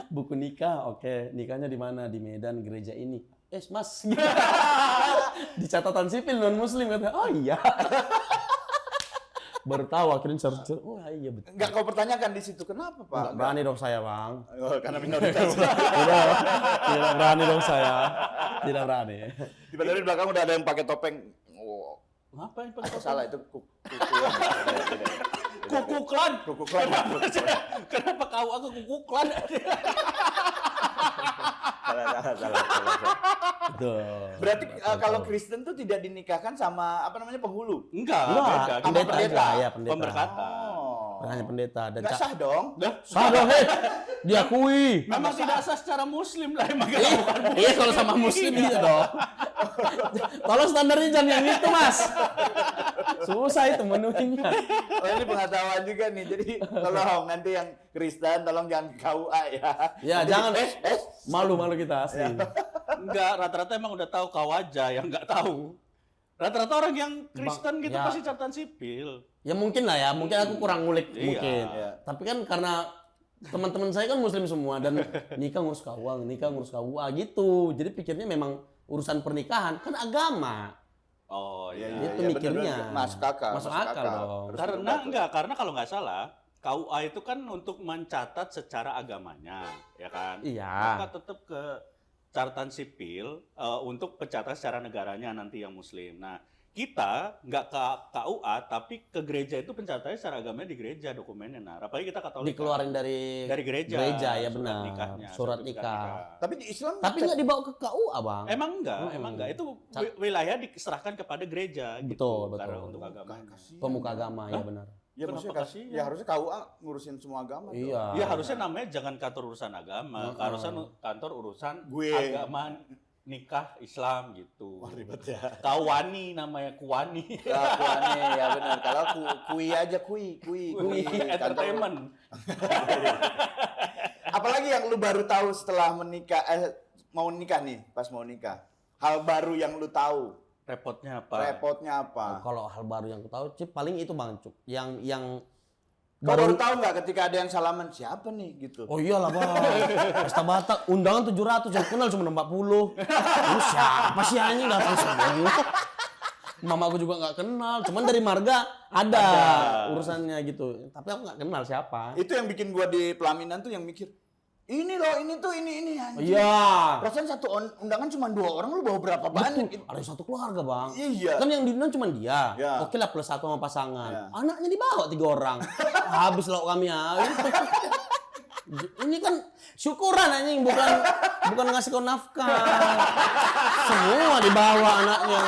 buku nikah. Oke, nikahnya di mana? Di Medan, gereja ini. Mas. Di catatan sipil non muslim kata. Oh iya. Baru tahu akhirnya cari. Oh iya betul. Enggak kau pertanyakan di situ kenapa, Pak? Nggak berani dong saya, Bang. Oh, karena minoritas. Tidak berani dong saya. Tidak berani. Tiba-tiba di belakang udah ada yang pakai topeng. Oh, Ngapain pakai topeng? salah itu Kukuklan. Kukuklan. Kenapa KUA ke kukuklan? Salah. Betul. Berarti kalau Kristen tuh tidak dinikahkan sama apa namanya penghulu. Enggak, Enggak, beda. Sama pendeta pendeta. aja, ya pendeta. Pemberkata. Hanya pendeta dan Enggak sah dong. sah dong, diakui. Memang tidak sah secara muslim lah emang kita bukan muslim. Iya kalau sama muslim iya dong. Tolong standarnya jangan yang itu, Mas. Susah itu menuhinya. Oh ini pengetahuan juga nih. Jadi tolong nanti yang Kristen tolong jangan KUA ya. Ya, Nanti jangan. di- Malu-malu kita asli. Enggak, rata-rata emang udah tahu kau aja yang enggak tahu. Rata-rata orang yang Kristen gitu ya. pasti catatan sipil. Ya mungkin lah ya, mungkin aku kurang ngulik Iya. mungkin. Iya. Tapi kan karena teman-teman saya kan muslim semua dan nikah ngurus KUA, nikah ngurus KUA gitu. Jadi pikirnya memang urusan pernikahan kan agama. Oh iya. Itu bener, mikirnya. bener. Masuk akal. Masuk akal dong. Harus Karena berubah tuh. enggak, karena kalau nggak salah KUA itu kan untuk mencatat secara agamanya, ya kan? Iya. Maka tetap ke catatan sipil untuk pencatat secara negaranya nanti yang muslim. Nah, kita nggak ke KUA tapi ke gereja itu pencatatannya secara agamanya di gereja dokumennya. Nah, apalagi kita Katolik. Dikeluarin dari gereja. ya surat benar. nikahnya, Surat sertifikat nikah. Tapi di Islam Tapi nggak dibawa ke KUA, Bang. Emang enggak, Hmm. emang enggak. Itu wilayah diserahkan kepada gereja Betul, gitu. Karena betul. untuk agamanya. kasihan. Pemuka agama ya benar. Ya Kenapa maksudnya kasihan? ya harusnya KUA ngurusin semua agama. dong. Iya. Ya harusnya namanya jangan kantor urusan agama, harusnya kantor urusan Gue. agama nikah Islam gitu. Wah, ribet ya. Kawani namanya Kuwani. Ya, kuane, ya benar. Kalau kui aja kui. Entertainment. Apalagi yang lu baru tahu setelah menikah, mau nikah nih, pas mau nikah. Hal baru yang lu tahu, Repotnya apa? repotnya apa? Kalau hal baru yang aku tahu, Cip, paling itu Bang Cuk. Yang Kau baru tahu nggak ketika ada yang salaman siapa nih gitu? Oh iyalah Bang. Pesta Batak undangan 700 yang kenal cuma 40. Lu siapa sih anjing datang semua? Mama aku juga nggak kenal, cuman dari marga ada urusannya gitu. Tapi aku nggak kenal siapa. Itu yang bikin gua di pelaminan tuh yang mikir, Ini loh, ini tuh, ini anjing. Iya. Perasaan satu undangan cuma 2 orang, lu bawa berapa banyak? Betul. Ada satu keluarga, Bang. Iya. Kan yang diundang cuma dia. Ya. Oke lah plus 1 sama pasangan. Ya. Anaknya dibawa 3 orang. Habis lauk kami ya. Ini kan syukuran anjing, bukan ngasih kau nafkah. Semua dibawa anaknya.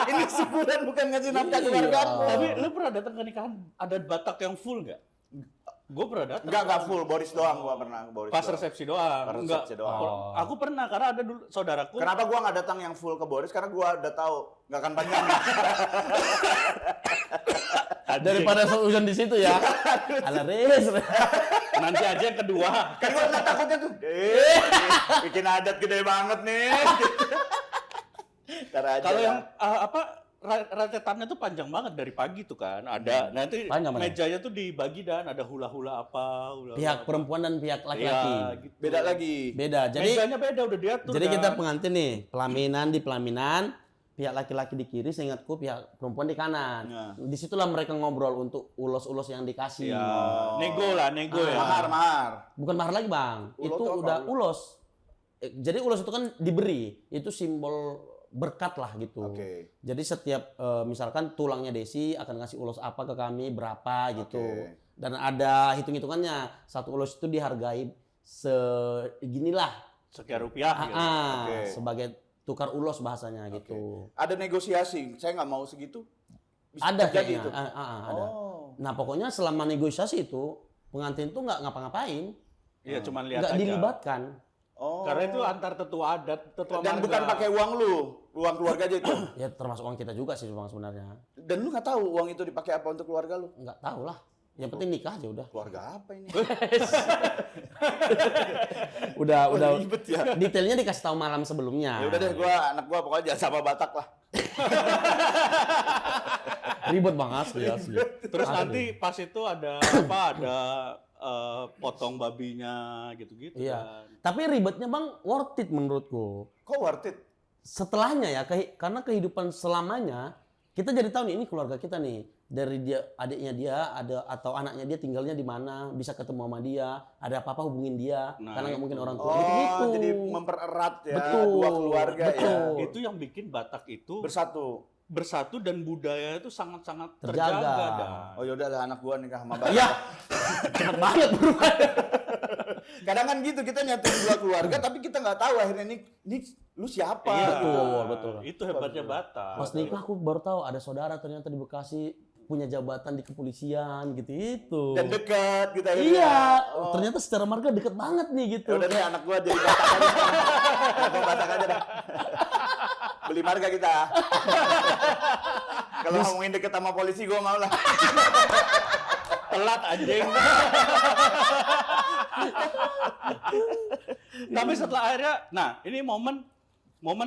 Ini syukuran bukan ngasih nafkah Iya. keluarga. Tapi lu pernah datang ke nikahan ada Batak yang full nggak? Gue pernah datang. Enggak full, Boris doang gua pernah. Boris Pas doang. resepsi doang. Pas Enggak. resepsi doang. Oh. Aku pernah karena ada dulu saudaraku. Kenapa gua nggak datang yang full ke Boris? Karena gua udah tahu nggak akan panjang. Daripada hujan di situ ya. Ala res. Nanti aja yang kedua. Kan gua nggak takutnya tuh. Bikin adat gede banget nih. Ntar aja. Kalau yang rentetannya tuh panjang banget dari pagi tuh kan. Ada nanti Panjang, panjang. mejanya tuh dibagi dan ada hula-hula apa, hula-hula Pihak apa. perempuan dan pihak laki-laki. Iya, gitu. beda lagi. Beda. Jadi Mejanya beda udah diatur. Jadi kan. kita pengantin nih, pelaminan di pelaminan, pihak laki-laki di kiri, seingatku pihak perempuan di kanan. Ya. Disitulah mereka ngobrol untuk ulos-ulos yang dikasih. Ya, nego lah, nego ya. Mahar. Bukan mahar lagi bang, Ulos itu tuh apa? udah ulos. Jadi ulos itu kan diberi, itu simbol berkat lah gitu. Oke. Jadi setiap misalkan tulangnya Desi akan ngasih ulos apa ke kami, berapa gitu. Oke. Dan ada hitung-hitungannya, satu ulos itu dihargai seginilah. Sekian rupiah gitu. Oke. Sebagai tukar ulos bahasanya gitu. Ada negosiasi. Saya nggak mau segitu. Bisa Ada terjadi kayaknya, itu. ada. Oh. Nah pokoknya selama negosiasi itu pengantin tuh nggak ngapa-ngapain, Iya, cuman lihat nggak aja. dilibatkan. Oh. Karena itu antar tetua adat, tetua Dan marga. bukan pakai uang lu, uang keluarga aja itu. Ya termasuk uang kita juga sih bang sebenarnya. Dan lu nggak tahu uang itu dipakai apa untuk keluarga lu? Nggak tahu lah. Yang penting nikah aja udah. Keluarga apa ini? Udah Ribet ya. detailnya dikasih tahu malam sebelumnya. Ya udah deh, anak gua pokoknya jangan sama Batak lah. Ribet banget asli. Terus Asli. nanti pas itu ada apa? Ada potong babinya gitu-gitu Iya. kan. Tapi ribetnya bang worth it menurutku. Kok worth it? Setelahnya ya, karena kehidupan selamanya kita jadi tahu nih ini keluarga kita nih. Dari dia adiknya dia ada atau anaknya dia tinggalnya di mana, bisa ketemu sama dia, ada apa-apa hubungin dia, Nah, karena nggak mungkin itu. orang tua Oh, gitu. jadi mempererat ya Betul, dua keluarga betul. ya. Itu yang bikin Batak itu Bersatu. bersatu dan budaya itu sangat-sangat Terjaga. terjaga. Dan. Oh yaudah lah anak gua nikah sama Batak. Iya, cepet banget berubah. Kadang kan gitu kita nyatuin dua keluarga tapi kita nggak tahu akhirnya ini lu siapa? Iya, betul. Itu hebatnya Batak. Pas nikah aku baru tahu ada saudara ternyata di Bekasi punya jabatan di kepolisian gitu. Dan dekat gitu akhirnya. Iya, Oh. ternyata secara marga deket banget nih gitu. Ya udah deh anak gua jadi Batak aja. Anak gua Batak aja dah. Beli marga kita. Kalau ngomongin deket sama polisi gua mau lah. Telat anjing. Tapi setelah akhirnya, nah ini momen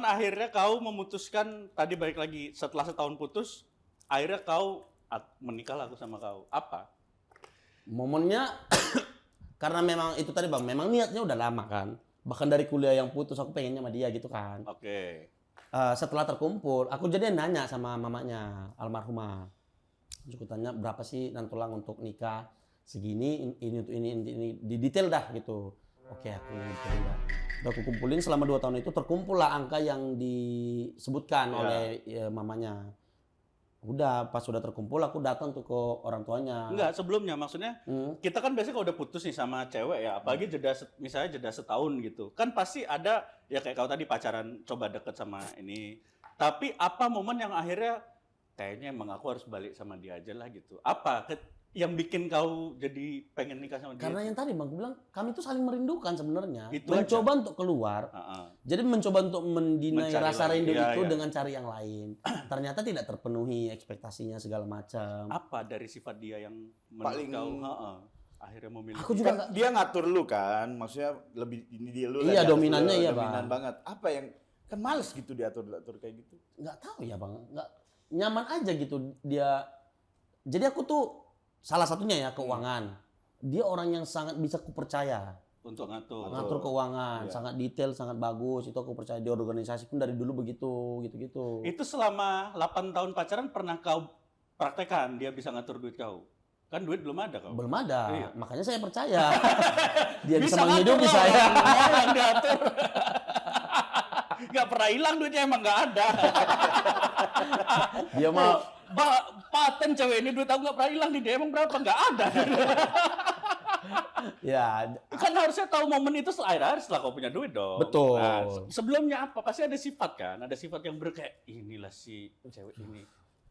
akhirnya kau memutuskan tadi balik lagi setelah setahun putus, akhirnya kau menikah aku sama kau. Apa? Momennya karena memang itu tadi bang, memang niatnya udah lama kan. Bahkan dari kuliah yang putus aku pengennya sama dia gitu kan. Oke. Setelah terkumpul, aku jadi nanya sama mamanya almarhumah. Aku tanya berapa sih nantulang untuk nikah segini, ini untuk ini di detail dah gitu. Oke, aku kumpulin dah. Udah aku kumpulin selama 2 tahun itu terkumpul lah angka yang disebutkan Ya. oleh mamanya. Udah pas sudah terkumpul aku datang tuh ke orang tuanya. Enggak, sebelumnya maksudnya Hmm. kita kan biasanya kalau udah putus nih sama cewek ya, apalagi misalnya jeda setahun gitu. Kan pasti ada ya kayak kau tadi pacaran coba deket sama ini. Tapi apa momen yang akhirnya kayaknya emang aku harus balik sama dia aja lah gitu. Apa yang bikin kau jadi pengen nikah sama dia? Karena yang tadi bang, aku bilang kami tuh saling merindukan sebenarnya. Itu Mencoba untuk keluar. Heeh. Jadi mencoba untuk mendinai Mencari rasa lagi, rindu iya, itu iya. dengan cari yang lain. Ternyata tidak terpenuhi ekspektasinya segala macam. Apa dari sifat dia yang menurut Paling- kau akhirnya memilih? Aku juga Kan dia ngatur lu kan, maksudnya lebih ini dia lu. Iya, lah, di atas dominannya lu, iya, dominan Bang. banget. Apa yang kan males gitu diatur kayak gitu. nggak tahu ya bang, nggak nyaman aja gitu dia. Jadi aku tuh salah satunya ya keuangan. Dia orang yang sangat bisa kupercaya. Untuk ngatur. Ngatur keuangan, Iya. sangat detail, sangat bagus. Itu aku percaya. Di organisasi pun dari dulu begitu, gitu-gitu. Itu selama 8 tahun pacaran pernah kau praktekkan dia bisa ngatur duit kau? Kan duit belum ada kok. Belum ada, Iya. makanya saya percaya. Dia bisa menghidupi saya. Yang diatur. Nggak pernah hilang duitnya, emang nggak ada. Dia mau Paten cewek ini duit aku nggak pernah hilang di dia, emang berapa? Nggak ada. ya Kan harusnya tahu momen itu akhir-akhir setelah kau punya duit dong. Betul. Nah, sebelumnya apa? Pasti ada sifat kan? Ada sifat yang kayak inilah si cewek ini.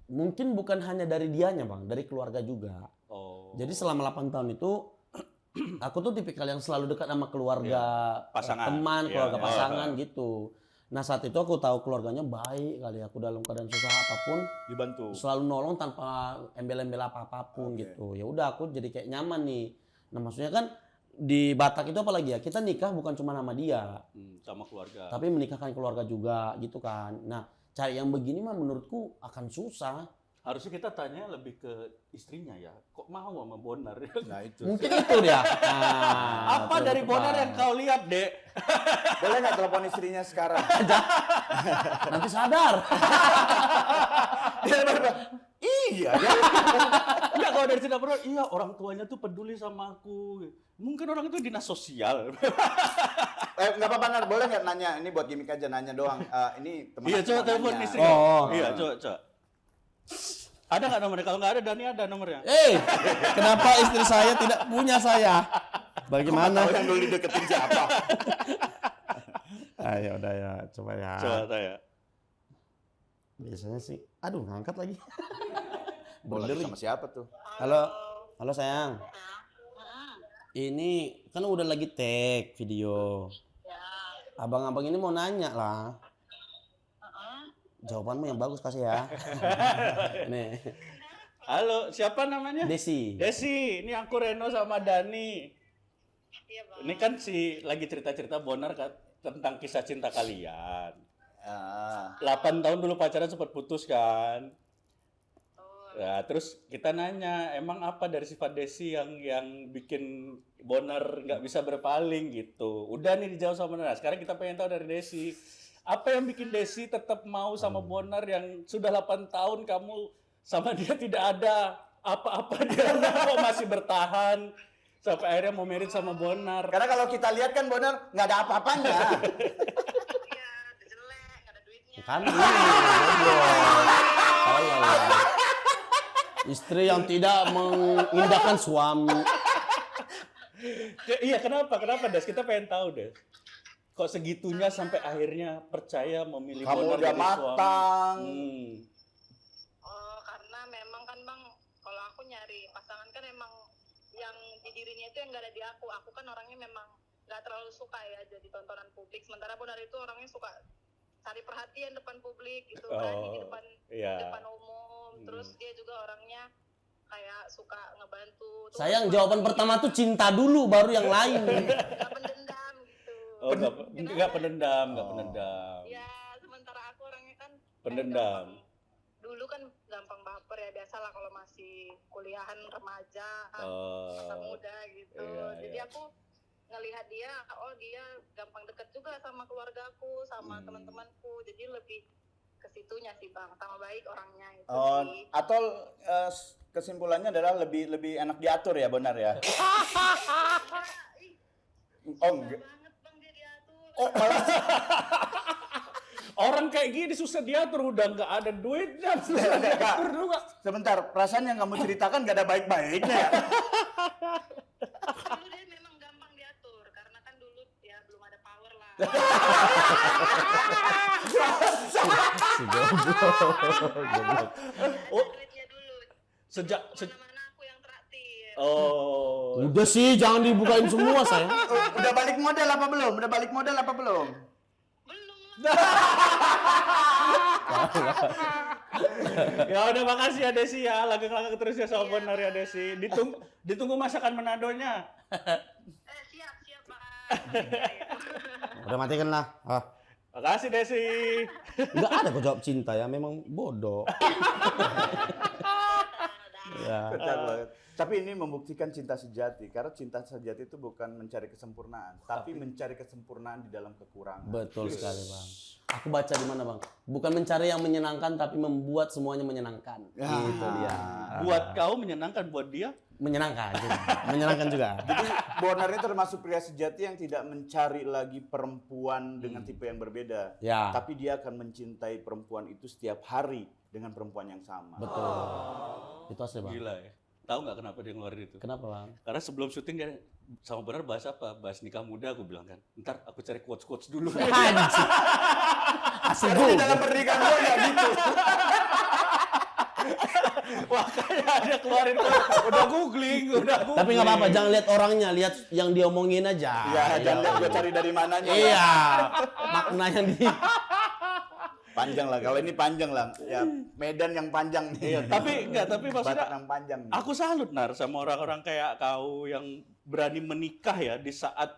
mungkin bukan hanya dari dianya bang, dari keluarga juga. Oh. Jadi selama 8 tahun itu aku tuh tipikal yang selalu dekat sama keluarga, Pasangan. teman, Iya, keluarga iya. pasangan gitu. Nah saat itu aku tahu keluarganya baik kali, aku dalam keadaan susah apapun Dibantu. selalu nolong tanpa embel-embel apapun Oke. gitu. Ya udah aku jadi kayak nyaman nih. Nah maksudnya kan di Batak itu apalagi ya, kita nikah bukan cuma nama dia, Sama keluarga. tapi menikahkan keluarga juga gitu kan. Nah cari yang begini mah menurutku akan susah. Harusnya kita tanya lebih ke istrinya ya. Kok mau sama Bonar? Nah itu. Mungkin itu dia. Nah, Apa betul, dari betul, Bonar Pak. yang kau lihat, Dek? Boleh nggak telepon istrinya sekarang? Nanti sadar. Dia berkata, iya ya. Enggak, kalau dari cerita Bonar, iya orang tuanya tuh peduli sama aku. Mungkin orang itu dinas sosial. Nggak apa-apa Nar, boleh nggak nanya? Ini buat gimmick aja, nanya doang. Ini teman Iya, aku coba mau telepon nanya. istri. Oh. Iya, coba. Ada nggak nomornya? Kalau nggak ada, Dani ada nomornya. Kenapa istri saya tidak punya saya? Bagaimana? Tahu yang dulu dideketin siapa? Ayo udah ya, coba ya. Coba tanya. Biasanya sih, aduh ngangkat lagi. Boleh sama siapa tuh? Halo, halo sayang. Ini kan udah lagi tag video. Abang-abang ini mau nanya lah. Jawabanmu yang bagus kasih ya. Nih, Halo, siapa namanya? Desi. Desi, ini aku Reno sama Dani. Iya, Bang. Ini kan lagi cerita-cerita Bonar kan tentang kisah cinta kalian. Ah. 8 tahun dulu pacaran sempat putus kan. Oh, Nah, terus kita nanya, emang apa dari sifat Desi yang bikin Bonar nggak bisa berpaling gitu? Udah nih dijawab sama Bonar. Sekarang kita pengen tahu dari Desi, apa yang bikin Desi tetap mau sama Bonar yang sudah 8 tahun kamu sama dia tidak ada apa-apa, dia kok masih bertahan sampai akhirnya mau merit sama Bonar. Karena kalau kita lihat kan Bonar nggak ada apa-apanya. iya, udah jelek, nggak ada duitnya. Kan ini goblok. Tolol. Istri yang tidak mengindahkan suami. Iya, kenapa Des? Kita pengen tahu Des. Kok segitunya sampai akhirnya percaya memilih Kamu Bonar udah jadi matang. suami. Oh, karena memang kan Bang, kalau aku nyari pasangan kan emang yang di dirinya itu yang nggak ada di aku. Aku kan orangnya memang nggak terlalu suka ya jadi tontonan publik. Sementara Bonar itu orangnya suka cari perhatian depan publik gitu, berani di depan Iya. depan umum. Terus dia juga orangnya kayak suka ngebantu. Tuh, Sayang, jawaban pertama tuh cinta dulu, baru yang lain. nggak pendendam gitu. Oh, nggak pendendam. Ya, sementara aku orangnya kan Pendendam. dulu kan gampang baper ya, biasalah kalau masih kuliahan remaja, masa Oh. muda gitu. Iya, Jadi iya. aku ngelihat dia, oh dia gampang deket juga sama keluargaku, sama teman-temanku. Jadi lebih ke situnya sih Bang, sama baik orangnya itu Oh, sih. atau kesimpulannya adalah lebih enak diatur ya Bonar ya? Oh enggak. Banget Bang dia diatur. Oh malah Orang kayak gini susah diatur, udah nggak ada duitnya, susah diatur juga. sebentar, perasaan yang kamu ceritakan gak ada baik-baiknya ya? Dulu dia memang gampang diatur, karena kan dulu ya belum ada power lah. Si goblok. Oh, Duitnya dulu. sejak Mana-mana aku yang traktir. oh. Udah sih, jangan dibukain semua sayang. Udah balik modal apa belum? Udah balik modal apa belum? Belum lah. Ya udah, makasih ya Desi ya, langgeng-langgeng terus ya sama Bonar ya Desi. Ditunggu masakan Manadonya. Siap Bang. Udah matikan lah. Ah. Makasih Desi. Enggak ada kok jawab cinta ya, memang bodoh. Ya. Kocak banget. Tapi ini membuktikan cinta sejati, karena cinta sejati itu bukan mencari kesempurnaan, tapi mencari kesempurnaan di dalam kekurangan. Betul sekali, Bang. Aku baca di mana, Bang? Bukan mencari yang menyenangkan, tapi membuat semuanya menyenangkan. Itu dia. Buat kau menyenangkan, buat dia Menyenangkan juga. Menyenangkan juga. Jadi Bonar ini termasuk pria sejati yang tidak mencari lagi perempuan dengan tipe yang berbeda, Ya. tapi dia akan mencintai perempuan itu setiap hari dengan perempuan yang sama. Betul. Itu asli, Bang. gila ya. Tahu nggak kenapa dia ngeluarin itu? Kenapa, Bang? Karena sebelum syuting dia sama Bonar bahas apa? Bahas nikah muda, aku bilang kan. Ntar aku cari quotes dulu. Anjing. Asli Karena di juga. dalam pernikahan gue nggak gitu. Makanya dia keluarin udah googling. Tapi nggak apa-apa, jangan lihat orangnya, lihat yang dia omongin aja. Ya, jangan lihat gue cari dari mananya. Iya. Makna yang di Panjang lah, kalau ini panjang lah. Ya, Medan yang panjang nih. Iya, tapi maksudnya Batak yang panjang nih. aku salut Nar sama orang-orang kayak kau yang berani menikah ya di saat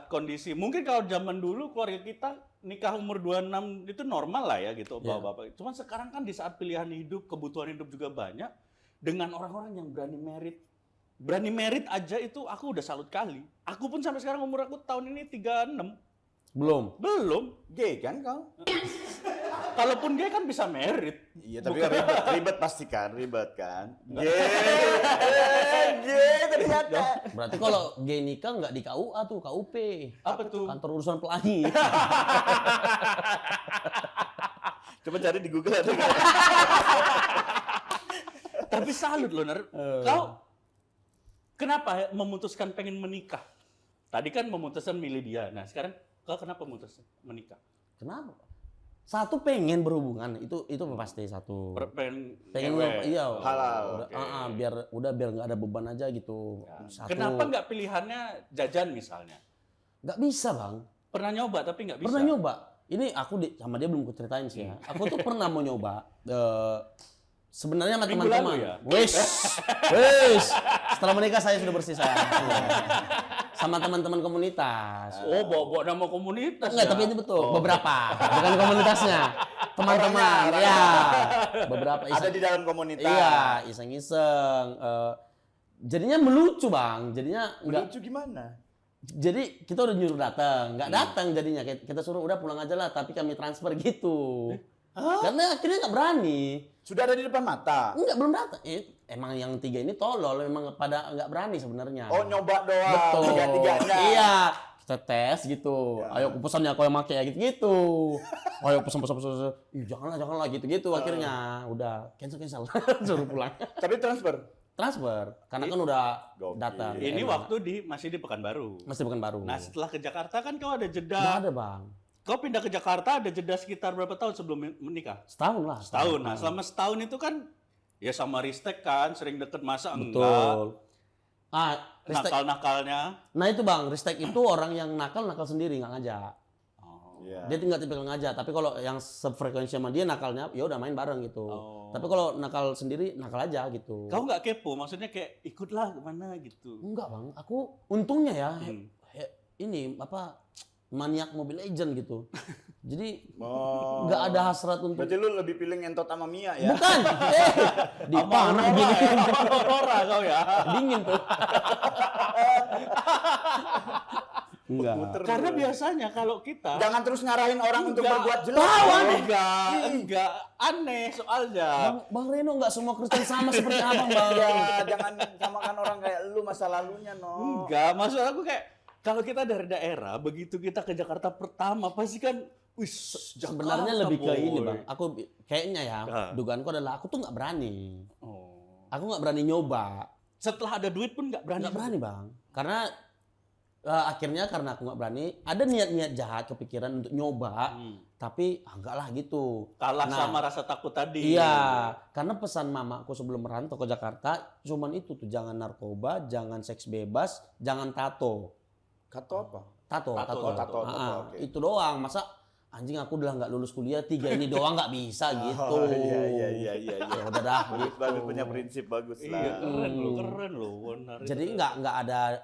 kondisi. Mungkin kalau zaman dulu keluarga kita nikah umur 26 itu normal lah ya gitu, bapak-bapak. Cuman sekarang kan di saat pilihan hidup, kebutuhan hidup juga banyak, dengan orang-orang yang berani merit. Berani merit aja itu aku udah salut kali. Aku pun sampai sekarang umur aku tahun ini 36. belum. Belum. Gay kan kau? Kalaupun gay kan bisa merit. Iya, tapi ribet pasti kan, ribet kan. Gay ternyata. Berarti kalau gay nikah nggak di KUA tuh, KUP. Apa tuh? Kantor urusan pelangi. Coba cari di Google ada nggak? Tapi salut loh, Nar. Kau kenapa memutuskan pengen menikah? Tadi kan memutuskan milih dia. Nah, sekarang kau kenapa memutuskan menikah? Kenapa? Satu pengen berhubungan, itu pasti satu. Pengen Pengen iya. Halal, Udah, biar nggak ada beban aja gitu. Satu. Kenapa nggak pilihannya jajan misalnya? Nggak bisa, Bang. Pernah nyoba tapi nggak bisa. Pernah nyoba. Ini aku sama dia belum kuceritain sih ya. Aku tuh pernah mau nyoba. Sebenarnya sama Minggu teman-teman. lalu ya? Wis. Setelah menikah saya sudah bersih saya. Sama teman-teman komunitas. Oh, bawa nama komunitas. Enggak, ya? tapi ini betul. Beberapa. Bukan komunitasnya. Teman-teman. Orangnya. Ya. Beberapa Ada di dalam komunitas. Iya, iseng-iseng. Jadinya melucu, Bang. Jadinya enggak. Lucu gimana? Jadi kita udah nyuruh datang, nggak datang jadinya. Kita suruh udah pulang aja lah, tapi kami transfer gitu. Karena akhirnya nggak berani. Sudah ada di depan mata. Enggak, belum datang. Emang yang tiga ini tolol, memang pada nggak berani sebenarnya. Oh, nyoba doang. betul. Tiga-tiganya. Iya, kita tes gitu. Ayo pesannya aku yang make ya gitu. Ayo pesan. Ih, janganlah gitu akhirnya. Udah cancel. Suruh pulang. Tapi Transfer, karena kan udah Gokil. datang. Ini Enak. waktu masih di Pekanbaru. Masih bukan baru. Nah, setelah ke Jakarta kan kau ada Nggak jeda. ada, Bang. Kau pindah ke Jakarta ada jeda sekitar berapa tahun sebelum menikah? Setahun lah. Setahun. Nah, selama setahun itu kan ya sama Ristek kan sering deket, masa enggak? Betul. Ristek. Nakal-nakalnya. Nah itu, Bang, Ristek itu orang yang nakal sendiri, nggak ngajak. Iya. Dia tinggal tipikal ngajak. Tapi kalau yang sefrekuensi sama dia nakalnya, ya udah main bareng gitu. Oh. Tapi kalau nakal sendiri, nakal aja gitu. Kau nggak kepo? Maksudnya kayak ikutlah kemana gitu? Enggak, Bang. Aku untungnya ya, Hmm. ini apa maniak Mobile Legend gitu. Jadi Oh. nggak ada hasrat untuk. Berarti lu lebih pilih ngentot sama Mia ya? Bukan. Di panah dingin. Aurora kau ya. Dingin tuh. Enggak. Muter Karena dulu. biasanya kalau kita Jangan terus ngarahin orang untuk Enggak. berbuat jelek. Tahu, Bro. aneh. enggak aneh soalnya. Bang Reno nggak semua Kristen sama seperti abang, Bang. Ya, jangan samakan orang kayak lu masa lalunya, no. Enggak, maksud aku kayak kalau kita dari daerah, begitu kita ke Jakarta pertama pasti kan Sebenarnya lebih ke ini, Bang. Aku kayaknya ya, Ah. dugaanku adalah aku tuh nggak berani. Oh. Aku nggak berani nyoba. Setelah ada duit pun nggak berani. Nggak berani, Bang. Karena akhirnya karena aku nggak berani, ada niat-niat jahat kepikiran untuk nyoba, tapi enggak lah gitu. Kalah Nah, sama rasa takut tadi. Iya, karena pesan mamaku sebelum merantau ke Jakarta cuman itu tuh, jangan narkoba, jangan seks bebas, jangan tato. Kata apa? Tato. Tato, oke. Itu doang. Masa anjing aku udah nggak lulus kuliah, 3 ini doang nggak bisa gitu. Oh, iya. Ya udah dah Bagus, gitu. bagus, punya prinsip bagus Iya, lah. keren loh, benar. Jadi nggak ada,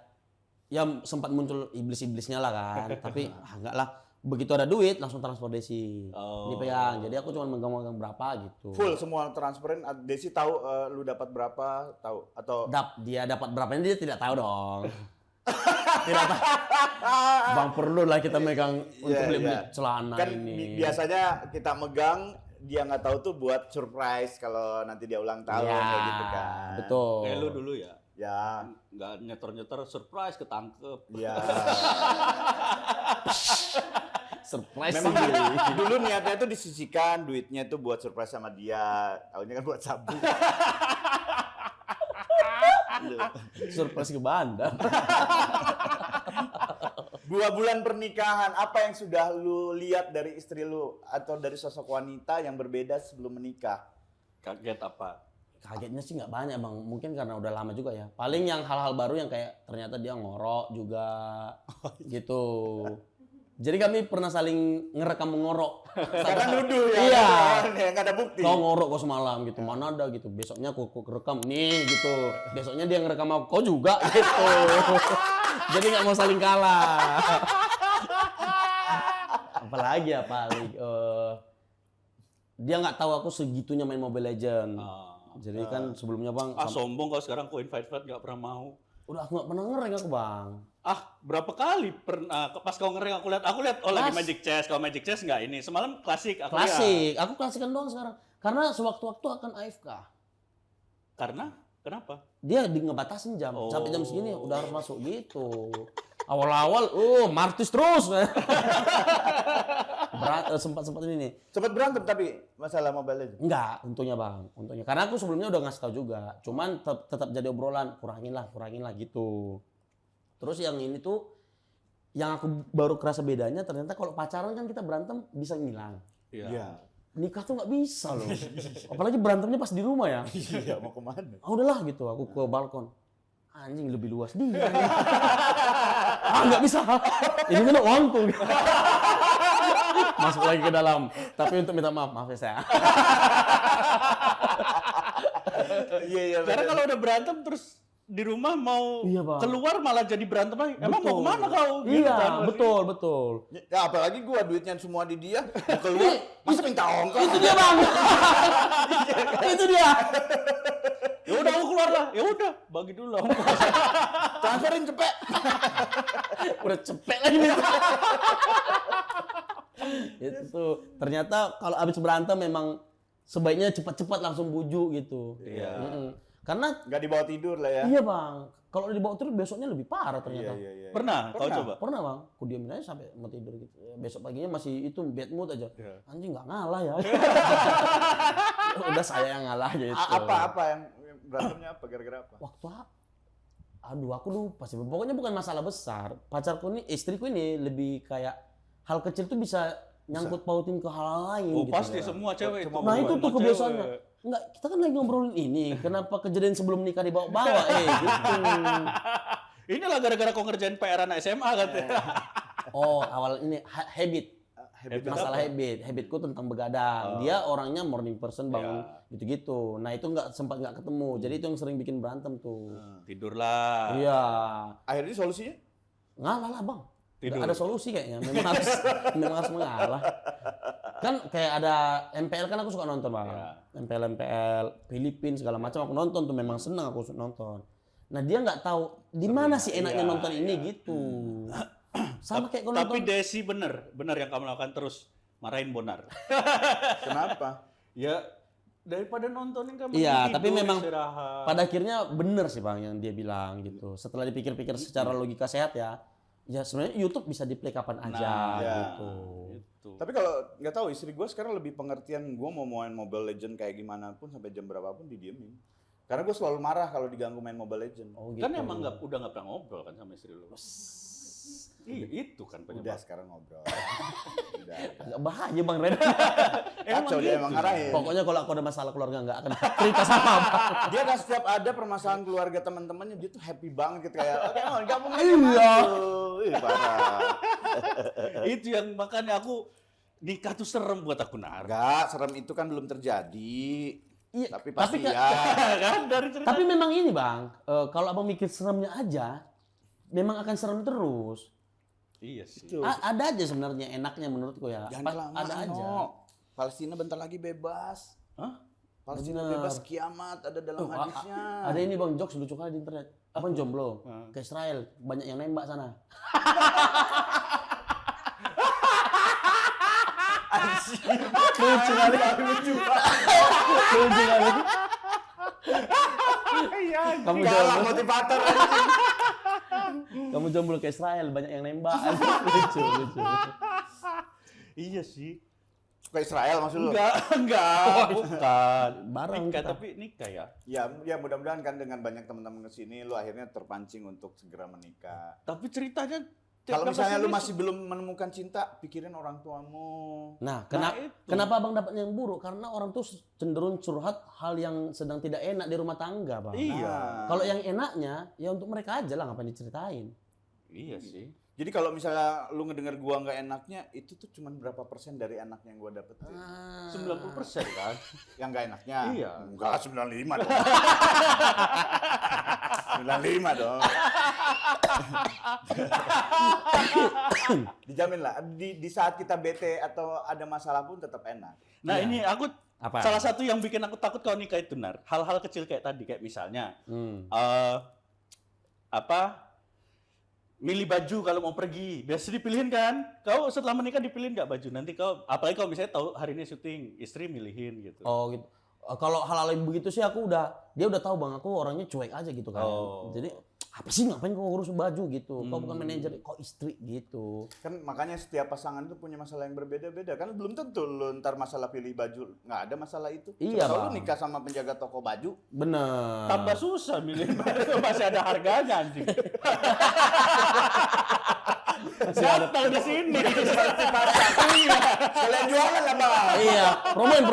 ya sempat muncul iblis-iblisnya lah kan. Tapi enggak lah, begitu ada duit langsung transfer Desi. Oh. Dipegang. Jadi aku cuma megang-megang berapa gitu. Full semua transferin. Desi tahu lu dapat berapa, tahu atau Dia dapat berapa dia tidak tahu dong. Tidak tahu. Bang perlu lah kita megang untuk Iya, beli-beli iya. celana kan ini. biasanya kita megang, dia nggak tahu tuh buat surprise kalau nanti dia ulang tahun Ya, kayak gitu kan. betul. Kayak lu dulu ya. Ya, Nggak nyetor-nyetor surprise ketangkep. ya. Surprise Memang sendiri. dulu niatnya itu disisihkan duitnya itu buat surprise sama dia. Tahunya kan buat sabu. Surprise ke bandar. 2 bulan pernikahan, apa yang sudah lu lihat dari istri lu atau dari sosok wanita yang berbeda sebelum menikah? Kaget apa? Kagetnya sih nggak banyak bang, mungkin karena udah lama juga ya. Paling yang hal-hal baru yang kayak ternyata dia ngorok juga gitu. Jadi kami pernah saling ngerekam mengorok. Karena nuduh ya, Iya. yang nggak ada bukti. Kau ngorok kau semalam gitu, mana ada gitu. Besoknya aku rekam nih gitu. Besoknya dia ngerekam aku, kau juga gitu. Jadi nggak mau saling kalah. Apalagi ya paling dia nggak tahu aku segitunya main Mobile Legend. Jadi kan sebelumnya bang, Sombong kau sekarang kau invite nggak pernah mau. udah aku nggak pernah ngereng aku bang. Berapa kali pernah pas kau ngereng aku lihat lagi Magic Chess. Kalau Magic Chess nggak ini. Semalam klasik aku lihat. Klasik, aku klasikan doang sekarang. Karena sewaktu-waktu akan AFK. Karena kenapa? Dia ngebatasin jam, Oh. sampai jam segini udah harus masuk gitu. Awal-awal, martis terus. Berat, sempat ini nih. Sempat berantem tapi masalah Mobile Legends. Enggak, untungnya bang, untungnya. Karena aku sebelumnya udah ngasih tahu juga. Cuman tetap jadi obrolan, kurangin lah gitu. Terus yang ini tuh, yang aku baru kerasa bedanya ternyata kalau pacaran kan kita berantem bisa ngilang. Iya. Nikah tuh nggak bisa loh. Apalagi berantemnya pas di rumah ya. Iya, mau kemana? Udahlah gitu, aku ke balkon. Anjing lebih luas dia. Nggak bisa. Ini kan uangku. Masuk lagi ke dalam. Tapi untuk minta maaf ya saya. Iya. Karena kalau udah berantem terus di rumah mau Iya, Bang. keluar malah jadi berantem lagi. Emang Betul. mau kemana kau? Gitu Iya, kan, pasti. betul. Ya apalagi gua duitnya semua di dia, mau keluar, masa minta ongkos? Itu dia bang. Itu dia. Ya udah aku keluar lah. Ya udah, bagi dulu lah. Transferin cepet. Udah cepet lagi nih. Itu ternyata kalau abis berantem memang sebaiknya cepat-cepat langsung bujuk gitu. Iya. Karena Nggak dibawa tidur lah ya. iya bang, kalau dibawa terus besoknya lebih parah ternyata. Iya. Pernah? Kau coba? Pernah bang, aku diamin aja sampai mau tidur gitu. Besok paginya masih itu bad mood aja. Iya. Anjing nggak ngalah ya. Udah saya yang ngalah gitu. Apa yang berantemnya apa? Gara-gara apa? Aduh aku lupa sih. Pokoknya bukan masalah besar. Pacarku ini, istriku ini lebih kayak hal kecil tuh bisa nyangkut pautin ke hal lain. Oh gitu. pasti semua cewek itu. Nah itu tuh Semua kebiasaannya. cewek. Enggak, kita kan lagi ngobrolin ini. Kenapa kejadian sebelum nikah dibawa-bawa? Gitu. Inilah gara-gara kau ngerjain PR anak SMA katanya. Oh awal ini habit. Habit Masalah apa? habitku tentang begadang. Dia orangnya morning person bangun gitu-gitu. Nah itu sempat nggak ketemu. Jadi itu yang sering bikin berantem tuh. Tidurlah. Iya. Akhirnya solusinya? Ngalah lah bang. Tidur. Nggak ada solusi kayaknya. Memang harus mengalah. Kan kayak ada MPL kan aku suka nonton bang. Ya. MPL Filipina segala macam aku nonton tuh memang senang aku nonton. Nah dia nggak tahu di mana sih enaknya Iya, nonton ini gitu. Sama kayak kau Tapi nonton. Desi bener yang kamu lakukan terus marahin Bonar. Kenapa? Ya daripada nontonin kan Iya, tapi memang istirahat. pada akhirnya bener sih bang yang dia bilang gitu. Setelah dipikir-pikir secara logika sehat ya sebenarnya YouTube bisa di play kapan aja ya. gitu. Gitu. Tapi kalau nggak tahu istri gue sekarang lebih pengertian, gue mau main Mobile Legend kayak gimana pun sampai jam berapapun didiemin. Karena gue selalu marah kalau diganggu main Mobile Legend. Oh, gitu. Kan emang udah nggak pernah ngobrol kan sama istri lu. Iya, itu kan Udah penyebab. sekarang ngobrol. Udah. Agak bahaya bang Ren. Kacau dia emang ngarahin. Pokoknya kalau aku ada masalah keluarga nggak akan cerita sama abang. Dia kan setiap ada permasalahan keluarga teman-temannya dia tuh happy banget gitu kayak oke mau gabung aja Iya. masuk. Ih, parah. Itu yang makanya aku nikah tuh serem buat aku Nar. Enggak, serem itu kan belum terjadi. Iya, Tapi pasti kan- ya. Kan dari cerita. Tapi memang ini bang, kalau abang mikir seremnya aja, memang akan serem terus. Iya sih. Itu. Ada aja sebenarnya enaknya menurutku ya. Jangan kelamaan, Ada aja. no. Palestina bentar lagi bebas. Hah? Palestina Bener. bebas kiamat ada dalam hadisnya. Ada ini bang jokes lucu kali di internet. Abang jomblo ke Israel banyak yang nembak sana. Lucu kali. Lucu kali. Kamu Kalah jomblo. motivator anjing. Kamu jomblo ke Israel banyak yang nembak. Lucu. Iya sih. Ke Israel maksud lu? Enggak, Bukan. Barang nikah kita. tapi nikah ya. Ya mudah-mudahan kan dengan banyak teman-teman ke sini lu akhirnya terpancing untuk segera menikah. Tapi ceritanya Kalau misalnya lu ini- masih belum menemukan cinta, pikirin orang tuamu. Nah, itu. kenapa abang dapat yang buruk? Karena orang tuh cenderung curhat hal yang sedang tidak enak di rumah tangga, bang. Iya. Kalau yang enaknya, ya untuk mereka aja lah, ngapain diceritain. Iya sih. Jadi kalau misalnya lu ngedenger gua nggak enaknya, itu tuh cuman berapa persen dari enak yang gua dapetin? 90% kan? Yang nggak enaknya? Iya. Enggak, 95 dong. 95 dong. Dijamin lah, di saat kita bete atau ada masalah pun tetap enak. Nah, Iya. ini aku Apa? salah satu yang bikin aku takut kalau nikah itu, Nar. Hal-hal kecil kayak tadi, kayak misalnya milih baju kalau mau pergi. Biasa dipilihin kan? Kau setelah menikah dipilihin nggak baju? Nanti kau, apalagi kalau misalnya tahu hari ini syuting, istri milihin gitu. Oh gitu. Kalau hal-hal yang begitu sih dia udah tahu bang, aku orangnya cuek aja gitu kan. Oh. Jadi apa sih ngapain kau ngurus baju gitu? Kau bukan manajer, kau istri gitu. Kan makanya setiap pasangan itu punya masalah yang berbeda-beda. Kan belum tentu lu ntar masalah pilih baju, nggak ada masalah itu. Iya, Kalau lu Bang. nikah sama penjaga toko baju, Bener. Tambah susah milih baju, masih ada harganya anjing. Gatal di sini. kalian jualan lah bang. Iya, promoin.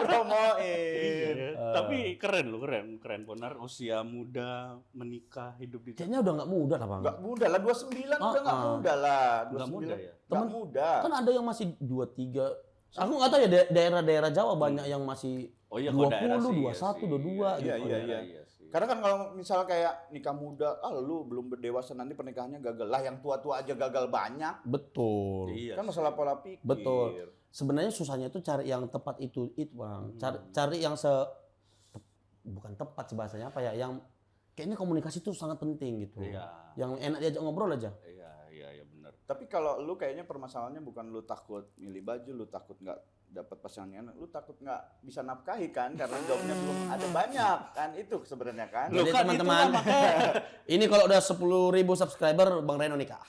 Promoin. Tapi keren loh, keren Bonar, usia muda, menikah, hidup di Kayaknya udah nggak muda lah bang. Nggak muda lah, 29 udah nggak muda lah. 29 Nggak muda ya? Nggak muda. Kan ada yang masih 23. Aku nggak tahu ya daerah-daerah Jawa banyak yang masih Oh iya, kalau daerah 20, sih, 21, 22 Iya, gitu. iya, iya. Karena kan kalau misal kayak nikah muda, lu belum berdewasa nanti pernikahannya gagal. Lah yang tua-tua aja gagal banyak. Betul. Iya. Kan masalah pola pikir. Betul. Sebenarnya susahnya itu cari yang tepat itu bang. Cari yang bukan tepat sih bahasanya apa ya? Yang kayaknya komunikasi itu sangat penting gitu. Iya. Yang enak diajak ngobrol aja. Iya benar. Tapi kalau lu kayaknya permasalahannya bukan lu takut milih baju, lu takut nggak dapat pasangan yang enak, lu takut nggak bisa nafkahi kan? Karena jawabnya belum ada banyak kan, itu sebenarnya kan. Loh, Jadi kan teman-teman, itulah makanya. ini kalau udah 10.000 subscriber, Bang Reno nikah.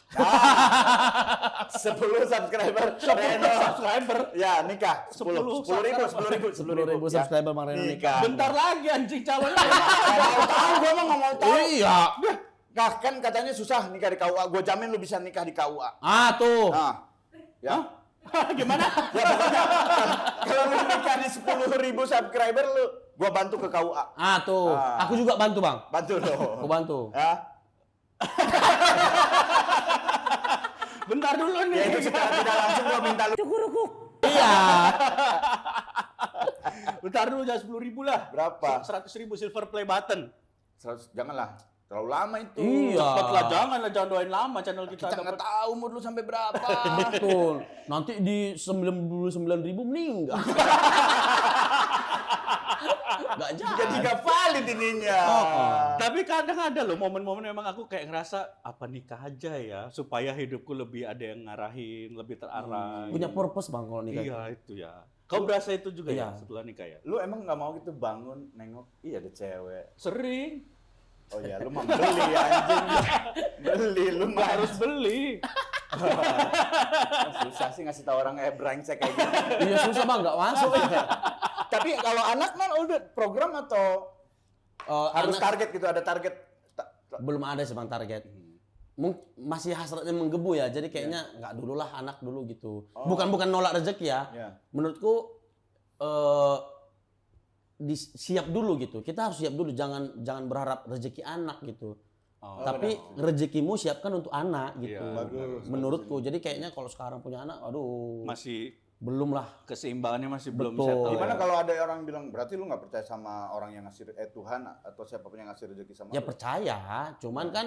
10 subscriber, 10 subscriber. ya nikah. 10 ribu, 10.000 subscriber Bang Reno nikah. Bentar lagi anjing calonnya. Mau tahu, gua mah nggak mau tahu. Iya. Nah, kan katanya susah nikah di KUA. Gua jamin lu bisa nikah di KUA. Ah tuh. Nah, ya. Gimana? Ya pokoknya kalau lu nikah di 10.000 subscriber lu, gua bantu ke KUA. Ah tuh. Ah. Aku juga bantu Bang. Bantu lo. Aku bantu. Ya. Bentar dulu nih. Ya itu secara tidak langsung gua minta lu. Iya. Bentar dulu, jangan 10.000 lah. Berapa? 100.000 silver play button. 100, janganlah. Terlalu lama itu. Iya. Cepet lah, jangan doain lama channel kita. Kita nggak tahu umur lu sampai berapa. Betul. Nanti di 99.000 meninggal. Gak jadi. Jadi nggak valid ininya. Tapi kadang ada loh momen-momen memang aku kayak ngerasa apa nikah aja ya supaya hidupku lebih ada yang ngarahin, lebih terarah. Punya purpose Bang kalau nikah. Iya itu ya. Kau berasa itu juga Iya. ya setelah nikah ya? Lu emang nggak mau gitu bangun nengok, iya ada cewek. Sering. Oh iya, lu mau beli anjing. Beli, lu nggak harus. Harus beli. Susah sih ngasih tahu orang brengsek kayak gitu. Iya susah Bang, nggak masuk. Tapi kalau anak man udah program atau harus Anak- target gitu, ada target. belum ada sih Bang target. Masih hasratnya menggebu ya, jadi kayaknya nggak dulu lah anak dulu gitu. Bukan nolak rezeki ya. Ya. Menurutku siap dulu gitu. Kita harus siap dulu, jangan berharap rezeki anak gitu. Tapi rezekimu siapkan untuk anak gitu. Iya, bagus, Menurutku. Jadi kayaknya kalau sekarang punya anak, aduh, Masih belum lah. keseimbangannya masih belum Betul. settle. Gimana ya. kalau ada orang bilang berarti lu nggak percaya sama orang yang ngasih Tuhan atau siapapun yang ngasih rezeki sama Ya lu? percaya, cuman kan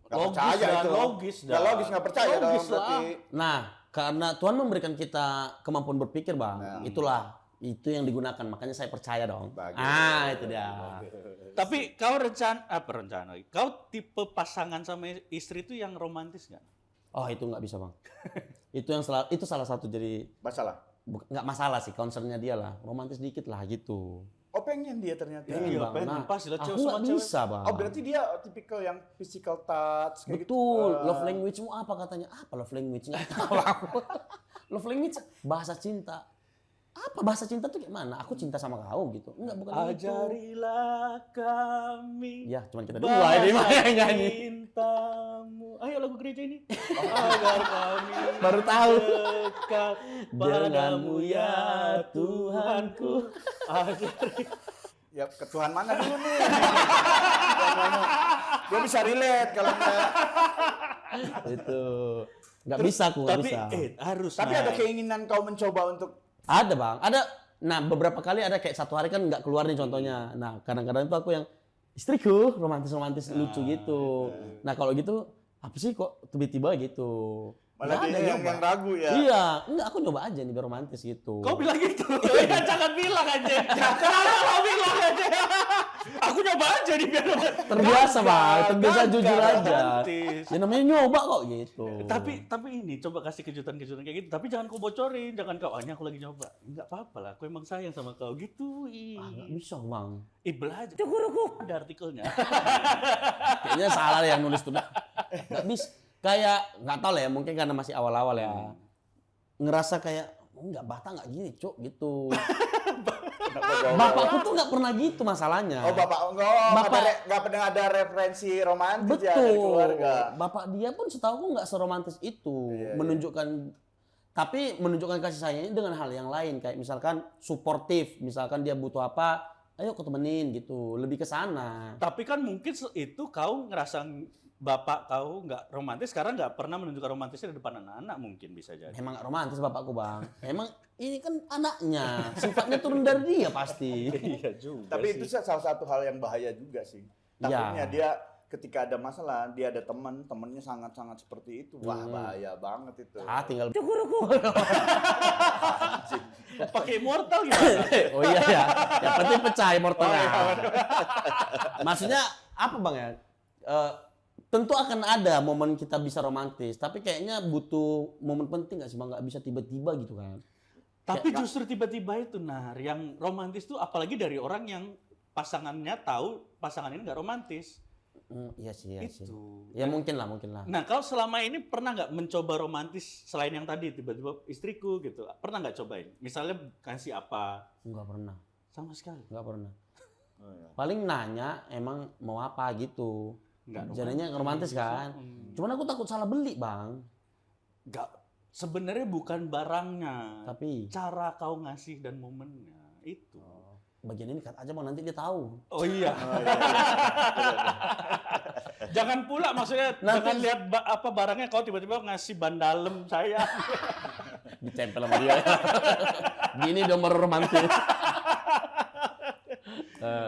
Nggak Logis percaya dan itu. logis Nggak dan. logis, nggak percaya dong Logis lah. berarti. Nah, karena Tuhan memberikan kita kemampuan berpikir, Bang. Nah. Itu yang digunakan, makanya saya percaya dong. Bagus. Itu dia. Tapi kau rencana, kau tipe pasangan sama istri itu yang romantis nggak? Oh, itu nggak bisa, Bang. itu salah satu jadi Masalah. nggak masalah sih, concernnya dia lah. Romantis dikit lah gitu. Oh pengen dia ternyata. Pengen, Iya, Bang. pengen. Nah, Pasti lah, aku cewek sama nggak cewek. bisa, Bang. Oh berarti dia tipikal yang physical touch kayak Betul. gitu. Love language-mu apa katanya? Apa love language? Nggak tahu aku. Love language bahasa cinta. Apa bahasa cinta tuh kayak mana? Aku cinta sama kau gitu. Enggak, bukan gitu. Ajarilah kami Ya, cuman kita dua ini mah yang nyanyi. cintamu. Ayo lagu gereja ini. Agar kami Baru tahu. dekat padamu ya Tuhanku. Ajari. Ya ke Tuhan mana dulu nih? Tuhan mana? Dia bisa relate kalau enggak. Itu. Nggak bisa aku, nggak Tapi bisa. harus. Tapi Nay. ada keinginan kau mencoba untuk Ada, Bang. Ada. Nah, beberapa kali ada kayak satu hari kan nggak keluar nih contohnya. Nah, kadang-kadang itu aku yang istriku romantis-romantis lucu gitu. Nah, kalau gitu apa sih kok tiba-tiba gitu? malah Nggak ada dia yang nyoba. ragu ya. Iya, enggak aku nyoba aja nih biar romantis gitu. Kau bilang gitu. Ya, jangan bilang aja. Kenapa kau bilang aja? Aku nyoba aja di biar. Terbiasa, Bang. Terbiasa Gagah, jujur aja. romantis. Ya namanya nyoba kok gitu. Tapi ini coba kasih kejutan-kejutan kayak gitu. Tapi jangan kau bocorin, jangan kau aku lagi nyoba. Enggak apa-apa lah, aku emang sayang sama kau gitu. Nggak bisa, Bang. Belajar. Cukup ada artikelnya. Kayaknya salah yang nulis tuh. Nggak bisa. Kayak nggak tahu lah ya, mungkin karena masih awal-awal ya. Ngerasa kayak nggak Bata nggak gini, Cuk, gitu. Bapakku tuh nggak pernah gitu masalahnya. Oh bapak enggak, Bapak- nggak pernah ada referensi romantis ya dari Betul. keluarga. Bapak dia pun setahu aku nggak seromantis itu. Iya, Tapi menunjukkan kasih sayangnya dengan hal yang lain. Kayak misalkan suportif. Misalkan dia butuh apa, ayo aku temenin gitu. Lebih ke sana. Tapi kan mungkin itu kau ngerasa bapak kau nggak romantis karena nggak pernah menunjukkan romantisnya di depan anak-anak mungkin bisa jadi. Emang nggak romantis bapakku, Bang. Emang ini kan anaknya. Sifatnya turun dari dia pasti. Iya juga. Tapi itu salah satu hal yang bahaya juga sih. Takutnya Ya. dia ketika ada masalah, dia ada temennya sangat-sangat seperti itu. Wah bahaya banget itu. Tinggal pakai immortal gimana? oh iya ya. Yang penting pecah immortalnya. Maksudnya apa, Bang ya? Tentu akan ada momen kita bisa romantis, tapi kayaknya butuh momen penting nggak sih, Bang? Nggak bisa tiba-tiba gitu kan. Tapi justru tiba-tiba itu yang romantis tuh apalagi dari orang yang pasangannya tahu pasangan ini nggak romantis. Iya sih, iya sih. Itu. Ya mungkin lah. Nah, kau selama ini pernah nggak mencoba romantis selain yang tadi tiba-tiba istriku gitu? Pernah nggak cobain? Misalnya kasih apa? Nggak pernah, Sama sekali. nggak pernah. Oh, iya. Paling nanya emang mau apa gitu. Nggak Jadinya romantis kan. Cuman aku takut salah beli, Bang. Nggak. Sebenarnya bukan barangnya, Tapi cara kau ngasih dan momennya itu. bagian ini cut aja, Bang, nanti dia tahu. Oh iya. Oh, iya. Jangan pula maksudnya Nanti- jangan lihat apa barangnya kau tiba-tiba ngasih ban dalam saya. Ditempel sama dia. Gini nomor romantis.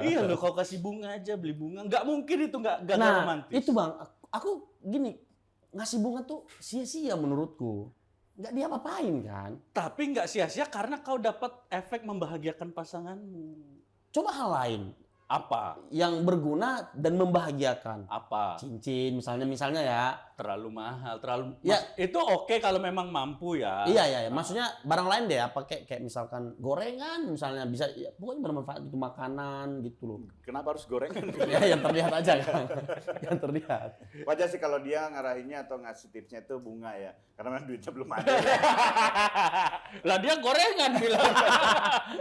Iya loh, kau kasih bunga aja, beli bunga, nggak mungkin itu nggak Nah, romantis. itu, Bang, aku gini, ngasih bunga tuh sia-sia menurutku. Nggak diapa-apain kan. Tapi nggak sia-sia karena kau dapat efek membahagiakan pasanganmu. Coba hal lain Apa? yang berguna dan membahagiakan. Apa? Cincin misalnya ya. Terlalu mahal, terlalu. Ya. Itu oke kalau memang mampu ya. Iya. Maksudnya barang lain deh, apa kayak misalkan gorengan misalnya, bisa ya, pokoknya bermanfaat itu, makanan gitu loh. Kenapa harus gorengan? Ya yang terlihat aja kan. Yang terlihat. Wajar sih kalau dia ngarahinnya atau ngasih tipsnya itu bunga ya. Karena memang duitnya belum ada. Lah dia gorengan bilang.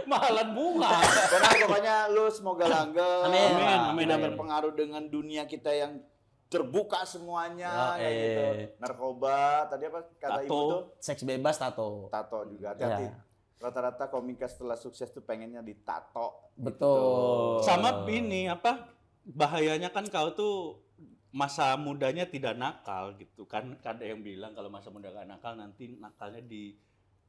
Mahalan bunga. Karena pokoknya lu semoga langgeng. Amin, Tidak amin. terpengaruh dengan dunia kita yang terbuka semuanya kayak Oke. gitu. Narkoba, tadi apa kata ibu Tato. tuh? Seks bebas tato. Tato juga. Hati-hati. Ya. Rata-rata komika setelah sukses tuh pengennya ditato. Betul. Sama ini apa? Bahayanya kan kau tuh masa mudanya tidak nakal gitu kan. Ada yang bilang kalau masa muda gak nakal nanti nakalnya di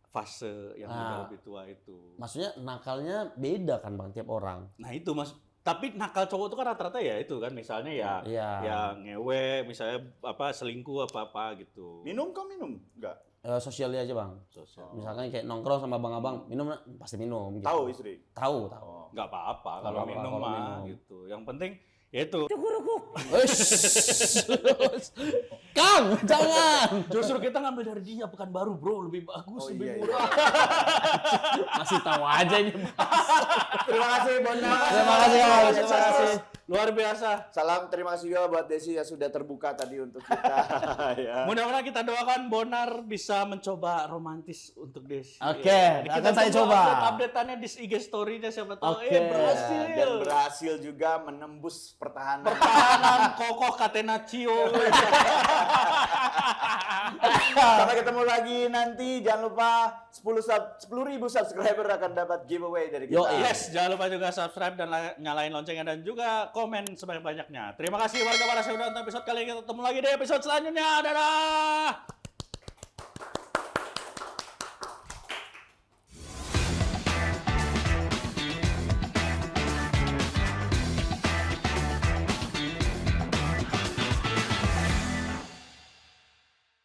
fase yang udah Nah. lebih tua itu. Maksudnya nakalnya beda kan, Bang, tiap orang. Nah itu mas, Tapi nakal cowok itu kan rata-rata ya itu kan, misalnya ya, Iya. ya ngewe, misalnya apa selingkuh apa gitu. Minum kau minum? Enggak. Sosial aja bang. Sosial. Misalkan kayak nongkrong sama abang-abang, minum pasti minum. Gitu. Tahu istri? Tahu. Oh. Nggak apa-apa Nggak kalau apa-apa minum kalau mah minum. gitu. Yang penting ya itu. Kang, jangan. Justru kita ngambil dari dia, bukan baru bro, lebih bagus, Oh, lebih iya, iya. murah. Masih tahu aja ini. Terima kasih Bonar. Terima kasih, Bang. Terima kasih. Luar biasa. Salam terima kasih juga buat Desi yang sudah terbuka tadi untuk kita. Ya. Mudah-mudahan kita doakan Bonar bisa mencoba romantis untuk Desi. Oke, Ya. akan saya tunggu coba. Update-updateannya di IG story-nya siapa tahu. Oke. Berhasil. Dan berhasil juga menembus pertahanan. Pertahanan kokoh Catenaccio. Sampai ketemu lagi nanti. Jangan lupa 10.000 subscriber akan dapat giveaway dari kita. Yo, Yes, jangan lupa juga subscribe dan nyalain loncengnya dan juga komen sebanyak-banyaknya. Terima kasih warga Waras yang udah nonton episode kali ini. Kita ketemu lagi di episode selanjutnya. Dadah!